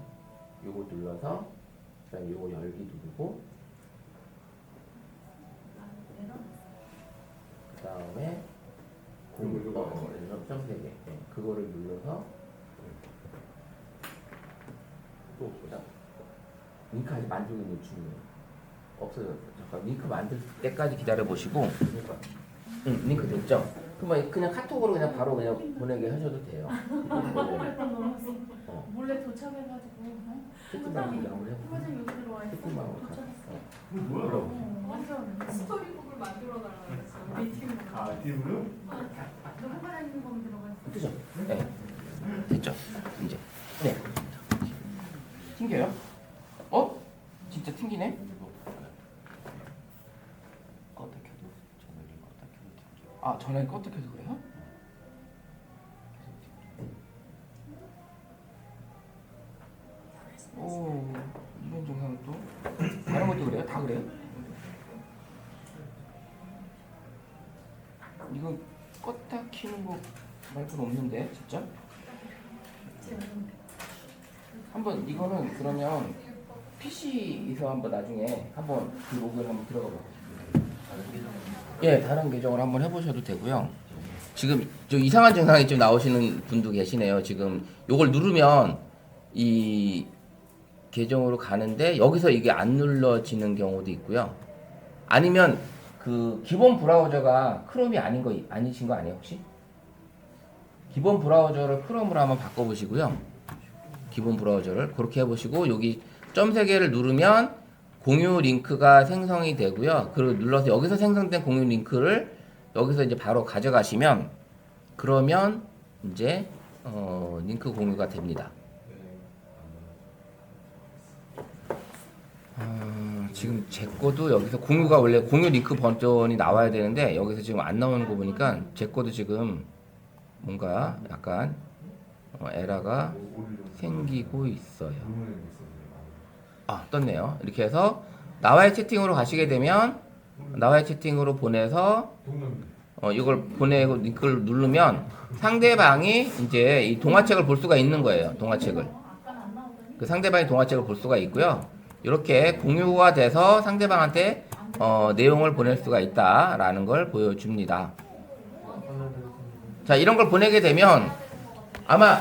요거 눌러서 그다음에 요거 열기 누르고 그 다음에 점 3개 그거를 눌러서 또 보자. 링크 아직 만들고 있는 중이에요. 없어졌어. 잠깐 링크 만들 때까지 기다려 보시고. 링크 됐죠? 그러면 그냥 카톡으로 그냥 바로 그냥 보내게 하셔도 돼요. 몰래 도착해가지고 채팅방으로 한번 해보세요. 화장 여기 들어와 있어. 채팅방으로 가서. 뭐야? 완전 스토리북을 만들어 달라고 그랬어. 우리 팀으로. 아, 팀으로? 너 화장 있는 거 들어가 있어. 그죠? 네. 됐죠? 이제. 네. 튕겨요? 어? 진짜 튕기네? 껐다 켜도 전화기 껐다 켜도 튕겨. 아, 전화기 껐다 켜도 그래요? 오, 이런 증상은 또 다른 것도 그래요? 다 그래요? 이거 껐다 키는 거 말고는 없는데 진짜? 한번 이거는 그러면 PC에서 한번 나중에 한번 그 로그인 한번 들어가 봐요. 예, 다른 계정을 한번 해보셔도 되고요. 지금 좀 이상한 증상이 좀 나오시는 분도 계시네요. 지금 요걸 누르면 이 계정으로 가는데 여기서 이게 안 눌러지는 경우도 있고요. 아니면 그 기본 브라우저가 크롬이 아니신 거 아니에요 혹시? 기본 브라우저를 크롬으로 한번 바꿔보시고요. 기본 브라우저를 그렇게 해보시고 여기 점 3개를 누르면 공유 링크가 생성이 되고요. 그리고 눌러서 여기서 생성된 공유 링크를 여기서 이제 바로 가져가시면 그러면 이제 링크 공유가 됩니다. 지금 제 거도 여기서 공유가 원래 공유 링크 버전이 나와야 되는데 여기서 지금 안 나오는 거 보니까 제 거도 지금 뭔가 약간 에러가 생기고 있어요. 아, 떴네요. 이렇게 해서 나와의 채팅으로 가시게 되면 나와의 채팅으로 보내서 이걸 보내고 링크를 누르면 상대방이 이제 이 동화책을 볼 수가 있는 거예요. 동화책을. 그 상대방이 동화책을 볼 수가 있고요. 이렇게 공유가 돼서 상대방한테 내용을 보낼 수가 있다라는 걸 보여줍니다. 자, 이런 걸 보내게 되면 아마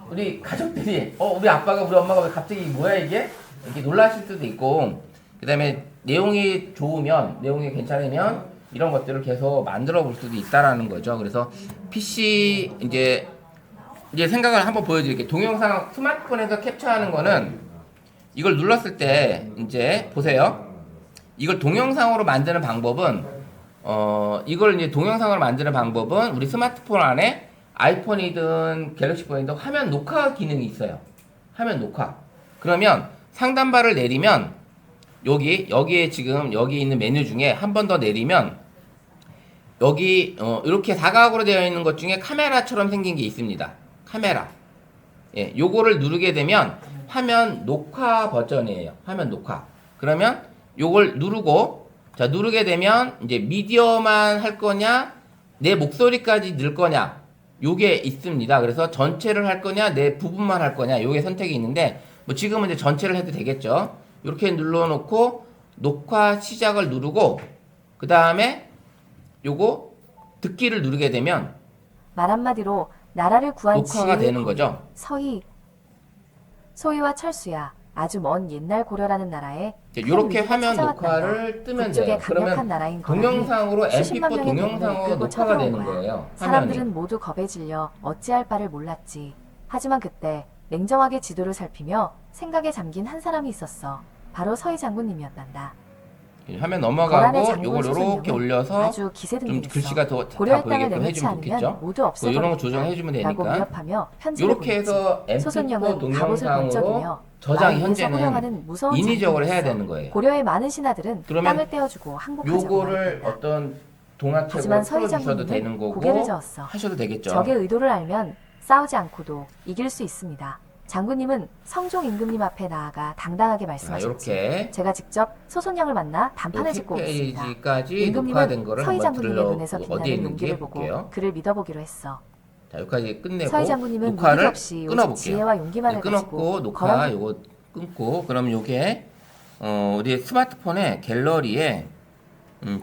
우리 가족들이 우리 아빠가 우리 엄마가 왜 갑자기 뭐야 이게? 이렇게 놀라실 수도 있고 그 다음에 내용이 좋으면 내용이 괜찮으면 이런 것들을 계속 만들어 볼 수도 있다라는 거죠. 그래서 PC 이제 생각을 한번 보여드릴게요. 동영상 스마트폰에서 캡처하는 거는 이걸 눌렀을 때 이제 보세요. 이걸 동영상으로 만드는 방법은 이걸 이제 동영상으로 만드는 방법은 우리 스마트폰 안에 아이폰이든 갤럭시 폰이든 화면 녹화 기능이 있어요. 화면 녹화. 그러면 상단바를 내리면 여기에 지금 여기 있는 메뉴 중에 한 번 더 내리면 여기 이렇게 사각으로 되어 있는 것 중에 카메라처럼 생긴 게 있습니다. 카메라. 예, 요거를 누르게 되면 화면 녹화 버전이에요. 화면 녹화. 그러면 요걸 누르고 자 누르게 되면 이제 미디어만 할 거냐 내 목소리까지 넣을 거냐 요게 있습니다. 그래서 전체를 할 거냐 내 부분만 할 거냐 요게 선택이 있는데 뭐 지금은 이제 전체를 해도 되겠죠. 이렇게 눌러놓고 녹화 시작을 누르고 그 다음에 요거 듣기를 누르게 되면 말 한마디로 나라를 구한 녹화가 지혜의 되는 거위, 거죠. 소희와 철수야 아주 먼 옛날 고려라는 나라에 이렇게 큰 화면 위기가 녹화를 뜨면 북쪽의 돼요. 강력한 그러면 나라인 거란이 동영상으로 수십만 MP4 명의 동영상으로 군대를 끌고 녹화가 쳐들어온 되는 거야. 거예요. 화면이. 사람들은 모두 겁에 질려 어찌할 바를 몰랐지. 하지만 그때 냉정하게 지도를 살피며 생각에 잠긴 한 사람이 있었어. 바로 서희 장군님이었단다. 화면 거란의 넘어가고 장군 요걸 요렇게 소선영은 올려서 아주 좀 기세등등했어. 글씨가 다 고려의 땅을 보이게끔 내놓지 해주면 않으면 좋겠죠. 모두 이런 거 없애버리겠다. 조정해주면 라고 되니까 위협하며 편지를 이렇게 보냈지. 해서 소선영은 MP4 갑옷을 동영상으로 번쩍이며 저장이 마을 위에서 호령하는 현재는 무서운 인위적으로 해야 장군이었어. 되는 거예요. 고려의 많은 신하들은 그러면 땅을 떼어주고 항복하자고 요거를 말했단다. 어떤 동화책으로 하지만 서희 풀어주셔도 되는 장군님은 거고 고개를 저었어. 하셔도 되겠죠. 적의 의도를 알면 싸우지 않고도 이길 수 있습니다. 장군님은 성종 임금님 앞에 나아가 당당하게 자, 말씀하셨지. 이렇게 제가 직접 소손영을 만나 단판을 짓고 오겠습니다. 페이지까지 녹화된 임금님은 거를 서희 한번 장군님의 눈에서 들러 어디에 빛나는 있는지 용기를 보고 볼게요. 그를 믿어보기로 했어. 자, 여기까지 끝내고 서희 장군님은 무기 녹화를 없이 오직 끊어볼게요. 지혜와 용기만을 끊었고 가지고 녹화 거란 요거 끊고 그럼 요게 우리 스마트폰의 갤러리에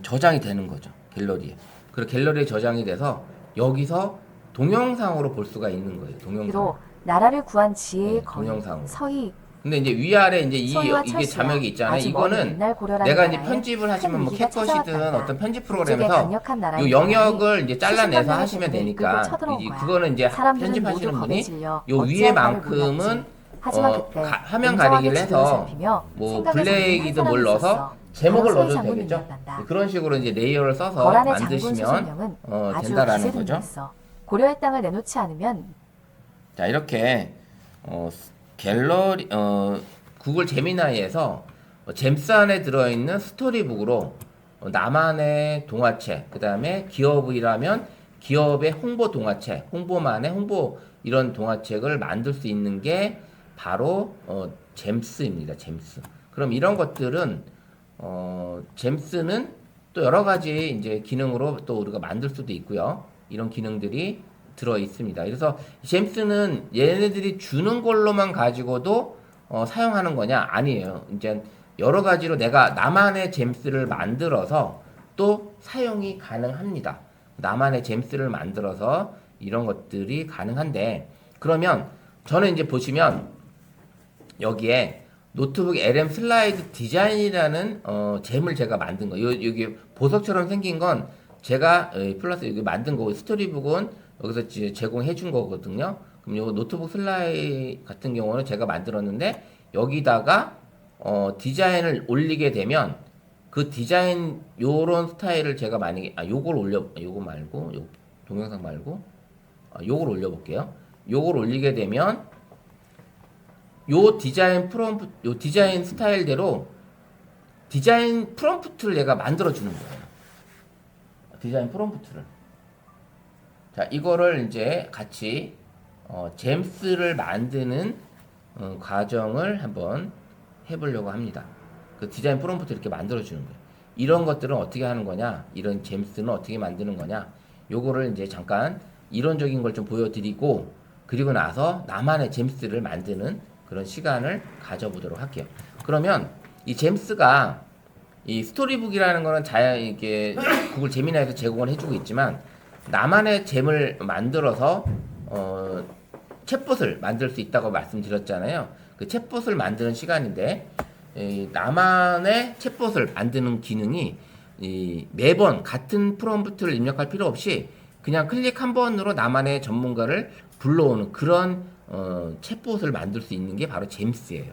저장이 되는 거죠. 갤러리에. 그리고 갤러리에 저장이 돼서 여기서 동영상으로 볼 수가 있는 거예요. 동영상. 비로 나라를 구한 지혜의 네, 거위 동영상으로. 서희 근데 이제 위아래 이제 소희와 이게 철수야. 자막이 있잖아요. 아주 먼 이거는 옛날 고려라는 내가 이제 나라에 편집을 하시면 뭐 큰 위기가 캣컷이든 찾아왔단다. 어떤 편집 북쪽의 프로그램에서 강력한 나라인 요 영역을 사람이 이제 잘라내서 수십만 하시면 명의 되니까 대군을 이끌고 쳐들어온 거야. 그거는 이제 사람들은 편집하시는 모두 겁에 분이 질려 요 어찌할 바를 위에만큼은 몰랐지. 하지만 그때 화면 냉정하게 가리기를 지도를 해서 살피며 뭐 생각에 잠긴 블랙이든 한 뭘 사람이 넣어서 있었어. 제목을 바로 넣어도 소희 되겠죠. 장군님이었단다. 그런 식으로 이제 레이어를 써서 거란의 장군 만드시면 수송령은 아주 된다라는 거죠. 기세등등했어. 고려의 땅을 내놓지 않으면 자, 이렇게 갤러리 구글 제미나이에서 잼스 안에 들어있는 스토리북으로 나만의 동화책, 그 다음에 기업이라면 기업의 홍보 동화책, 홍보만의 홍보 이런 동화책을 만들 수 있는 게 바로 잼스입니다. 잼스. 그럼 이런 것들은 잼스는 또 여러 가지 이제 기능으로 또 우리가 만들 수도 있고요. 이런 기능들이 들어 있습니다. 그래서 잼스는 얘네들이 주는 걸로만 가지고도 사용하는 거냐? 아니에요. 이제 여러 가지로 내가 나만의 잼스를 만들어서 또 사용이 가능합니다. 나만의 잼스를 만들어서 이런 것들이 가능한데, 그러면 저는 이제 보시면 여기에 노트북 LM 슬라이드 디자인이라는 잼을 제가 만든 거. 여기 보석처럼 생긴 건 제가 플러스 여기 만든 거고, 스토리북은 여기서 제공해 준 거거든요. 그럼 요 노트북 슬라이드 같은 경우는 제가 만들었는데, 여기다가 디자인을 올리게 되면 그 디자인 요런 스타일을 제가 만약에 요거 말고 요 동영상 말고 요걸 올려볼게요. 요걸 올리게 되면 요 디자인 스타일대로 디자인 프롬프트를 얘가 만들어 주는 거예요. 디자인 프롬프트를. 자, 이거를 이제 같이 잼스를 만드는 과정을 한번 해보려고 합니다. 그 디자인 프롬프트 이렇게 만들어 주는 거예요. 이런 것들은 어떻게 하는 거냐? 이런 잼스는 어떻게 만드는 거냐? 요거를 이제 잠깐 이론적인 걸 좀 보여드리고, 그리고 나서 나만의 잼스를 만드는 그런 시간을 가져보도록 할게요. 그러면 이 잼스가 이 스토리북이라는 거는 이게 구글 제미나이에서 제공을 해주고 있지만, 나만의 잼을 만들어서 챗봇을 만들 수 있다고 말씀드렸잖아요. 그 챗봇을 만드는 시간인데, 나만의 챗봇을 만드는 기능이 매번 같은 프롬프트를 입력할 필요 없이 그냥 클릭 한 번으로 나만의 전문가를 불러오는 그런 챗봇을 만들 수 있는 게 바로 잼스예요.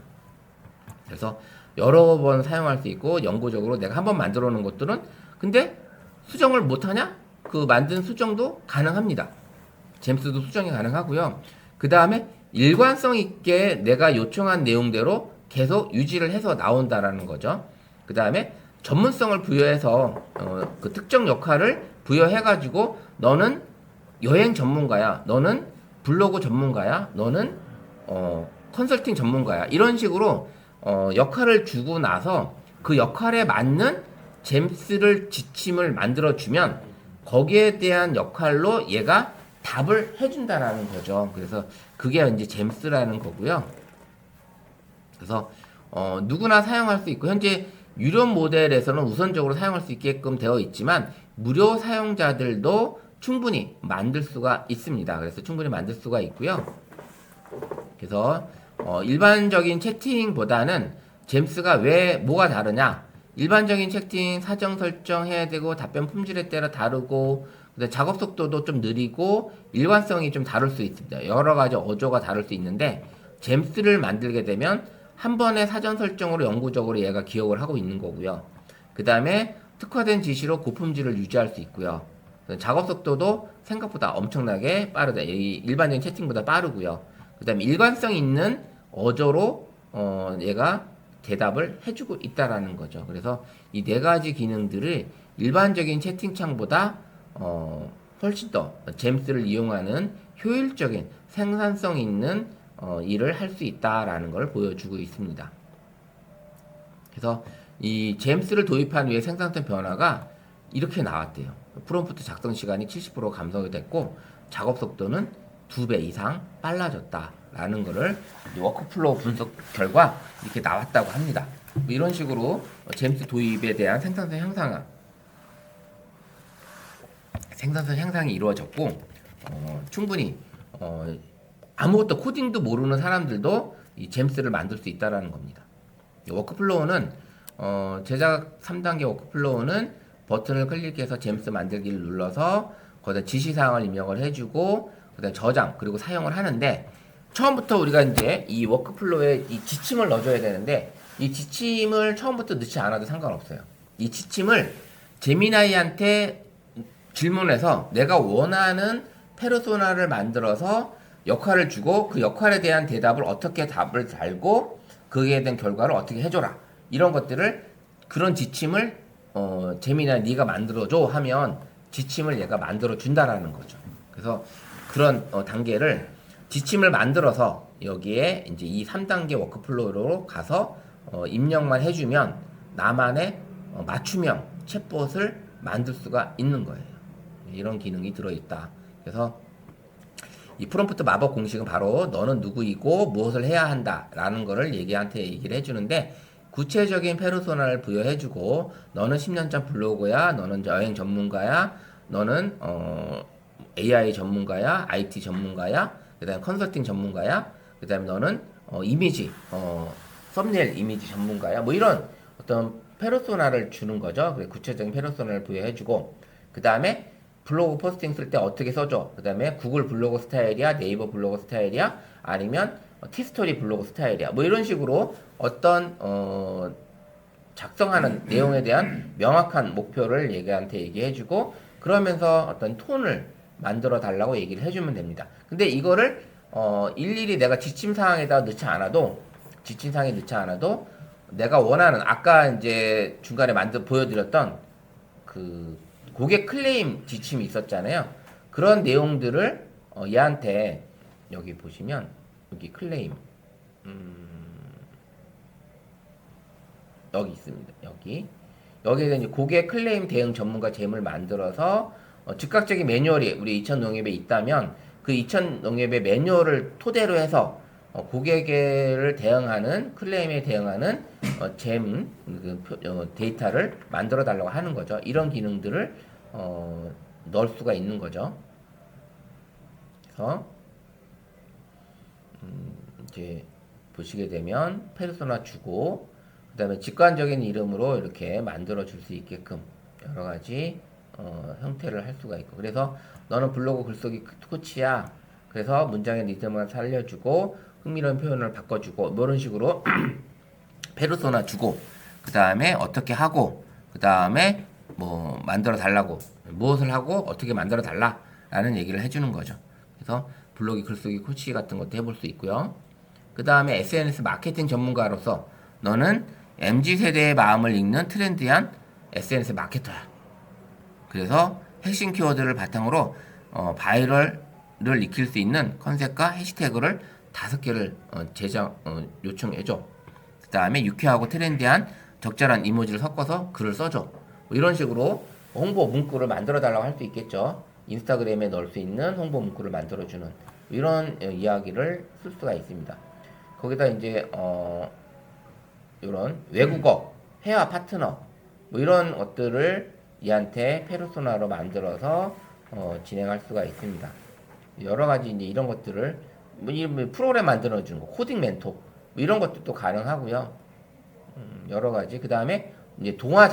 그래서 여러 번 사용할 수 있고, 영구적으로 내가 한 번 만들어 놓은 것들은 근데 수정을 못하냐? 그 만든 수정도 가능합니다. 잼스도 수정이 가능하고요. 그 다음에 일관성 있게 내가 요청한 내용대로 계속 유지를 해서 나온다라는 거죠. 그 다음에 전문성을 부여해서 그 특정 역할을 부여해가지고 너는 여행 전문가야, 너는 블로그 전문가야, 너는 컨설팅 전문가야, 이런 식으로 역할을 주고 나서 그 역할에 맞는 잼스를 지침을 만들어주면 거기에 대한 역할로 얘가 답을 해준다라는 거죠. 그래서 그게 이제 잼스라는 거고요. 그래서 누구나 사용할 수 있고, 현재 유료 모델에서는 우선적으로 사용할 수 있게끔 되어 있지만 무료 사용자들도 충분히 만들 수가 있습니다. 그래서 충분히 만들 수가 있고요. 그래서 일반적인 채팅보다는 잼스가 왜 뭐가 다르냐? 일반적인 채팅 사정 설정해야 되고, 답변 품질에 따라 다르고, 작업 속도도 좀 느리고, 일관성이 좀 다를 수 있습니다. 여러 가지 어조가 다를 수 있는데, 잼스를 만들게 되면 한 번의 사전 설정으로 영구적으로 얘가 기억을 하고 있는 거고요. 그 다음에 특화된 지시로 고품질을 유지할 수 있고요. 작업 속도도 생각보다 엄청나게 빠르다. 일반적인 채팅보다 빠르고요. 그 다음에 일관성 있는 어조로 얘가 대답을 해주고 있다라는 거죠. 그래서 이 네 가지 기능들을 일반적인 채팅창보다 훨씬 더 잼스를 이용하는 효율적인 생산성 있는 일을 할 수 있다라는 걸 보여주고 있습니다. 그래서 이 잼스를 도입한 후에 생산성 변화가 이렇게 나왔대요. 프롬프트 작성 시간이 70% 감소가 됐고, 작업 속도는 2배 이상 빨라졌다라는 거를 워크플로우 분석 결과 이렇게 나왔다고 합니다. 뭐 이런 식으로 잼스 도입에 대한 생산성 향상이 이루어졌고, 충분히 아무것도 코딩도 모르는 사람들도 이 잼스를 만들 수 있다라는 겁니다. 워크플로우는 제작 3단계 워크플로우는 버튼을 클릭해서 잼스 만들기를 눌러서 거기다 지시사항을 입력을 해주고 그다음 저장 그리고 사용을 하는데 처음부터 우리가 이제 이 워크플로우에 이 지침을 넣어줘야 되는데 이 지침을 처음부터 넣지 않아도 상관없어요. 이 지침을 제미나이한테 질문해서 내가 원하는 페르소나를 만들어서 역할을 주고 그 역할에 대한 대답을 어떻게 답을 달고 그에 대한 결과를 어떻게 해줘라 이런 것들을 그런 지침을 제미나이 네가 만들어줘 하면 지침을 얘가 만들어 준다라는 거죠. 그래서 그런 단계를 지침을 만들어서 여기에 이제 이 3단계 워크플로우로 가서 입력만 해주면 나만의 맞춤형 챗봇을 만들 수가 있는 거예요. 이런 기능이 들어있다. 그래서 이 프롬프트 마법 공식은 바로 너는 누구이고 무엇을 해야 한다 라는 거를 얘기한테 얘기를 해주는데 구체적인 페르소나를 부여해주고 너는 10년차 블로거야, 너는 여행 전문가야, 너는 AI 전문가야, IT 전문가야, 그 다음에 컨설팅 전문가야, 그 다음에 너는 이미지, 썸네일 이미지 전문가야, 뭐 이런 어떤 페르소나를 주는 거죠. 그래, 구체적인 페르소나를 부여해주고, 그 다음에 블로그 포스팅 쓸 때 어떻게 써줘? 그 다음에 구글 블로그 스타일이야, 네이버 블로그 스타일이야, 아니면 티스토리 블로그 스타일이야, 뭐 이런 식으로 어떤 작성하는 내용에 대한 명확한 목표를 얘한테 얘기해주고, 그러면서 어떤 톤을 만들어 달라고 얘기를 해주면 됩니다. 근데 이거를 일일이 내가 지침사항에다 넣지 않아도 내가 원하는 아까 이제 중간에 보여드렸던 그 고객 클레임 지침이 있었잖아요. 그런 내용들을 얘한테 여기 보시면 여기 클레임 여기 있습니다. 여기에 이제 고객 클레임 대응 전문가 잼을 만들어서 즉각적인 매뉴얼이 우리 이천 농협에 있다면 그 이천 농협의 매뉴얼을 토대로 해서 고객을 대응하는 클레임에 대응하는 잼 데이터를 만들어 달라고 하는 거죠. 이런 기능들을 넣을 수가 있는 거죠. 그래서 이제 보시게 되면 페르소나 주고 그 다음에 직관적인 이름으로 이렇게 만들어 줄 수 있게끔 여러 가지 형태를 할 수가 있고, 그래서 너는 블로그 글쓰기 코치야. 그래서 문장의 리듬을 살려주고 흥미로운 표현을 바꿔주고 뭐 이런 식으로 페르소나 주고 그 다음에 어떻게 하고 그 다음에 뭐 만들어 달라고 무엇을 하고 어떻게 만들어 달라 라는 얘기를 해주는 거죠. 그래서 블로그 글쓰기 코치 같은 것도 해볼 수 있고요. 그 다음에 SNS 마케팅 전문가로서 너는 MZ세대의 마음을 읽는 트렌디한 SNS 마케터야. 그래서 핵심 키워드를 바탕으로 바이럴을 익힐 수 있는 컨셉과 해시태그를 5개를 요청해줘. 그 다음에 유쾌하고 트렌디한 적절한 이모지를 섞어서 글을 써줘. 뭐 이런 식으로 홍보 문구를 만들어 달라고 할 수 있겠죠. 인스타그램에 넣을 수 있는 홍보 문구를 만들어주는 이런 이야기를 쓸 수가 있습니다. 거기다 이제 이런 외국어, 회화 파트너 뭐 이런 것들을 얘한테 페르소나로 만들어서 진행할 수가 있습니다. 여러 가지 이제 이런 것들을 뭐 프로그램 만들어 주는 거, 코딩 멘토 뭐 이런 것도 가능하고요. 여러 가지. 그 다음에 이제 동화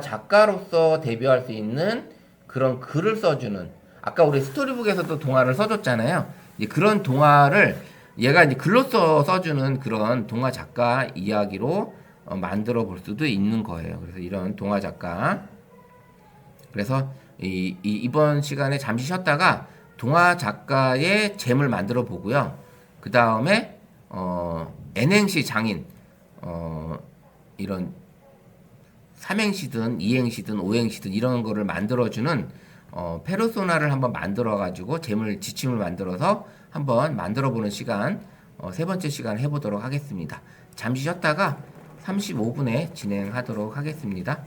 작가로서 데뷔할 수 있는 그런 글을 써주는, 아까 우리 스토리북에서도 동화를 써줬잖아요. 이제 그런 동화를 얘가 이제 글로써 써주는 그런 동화 작가 이야기로 만들어 볼 수도 있는 거예요. 그래서 이런 동화 작가. 그래서 이번 시간에 잠시 쉬었다가 동화 작가의 잼을 만들어 보고요. 그 다음에 N행시 장인 이런 3행시든 2행시든 5행시든 이런 거를 만들어주는 페르소나를 한번 만들어가지고 지침을 만들어서 한번 만들어보는 시간, 세 번째 시간 해보도록 하겠습니다. 잠시 쉬었다가 35분에 진행하도록 하겠습니다.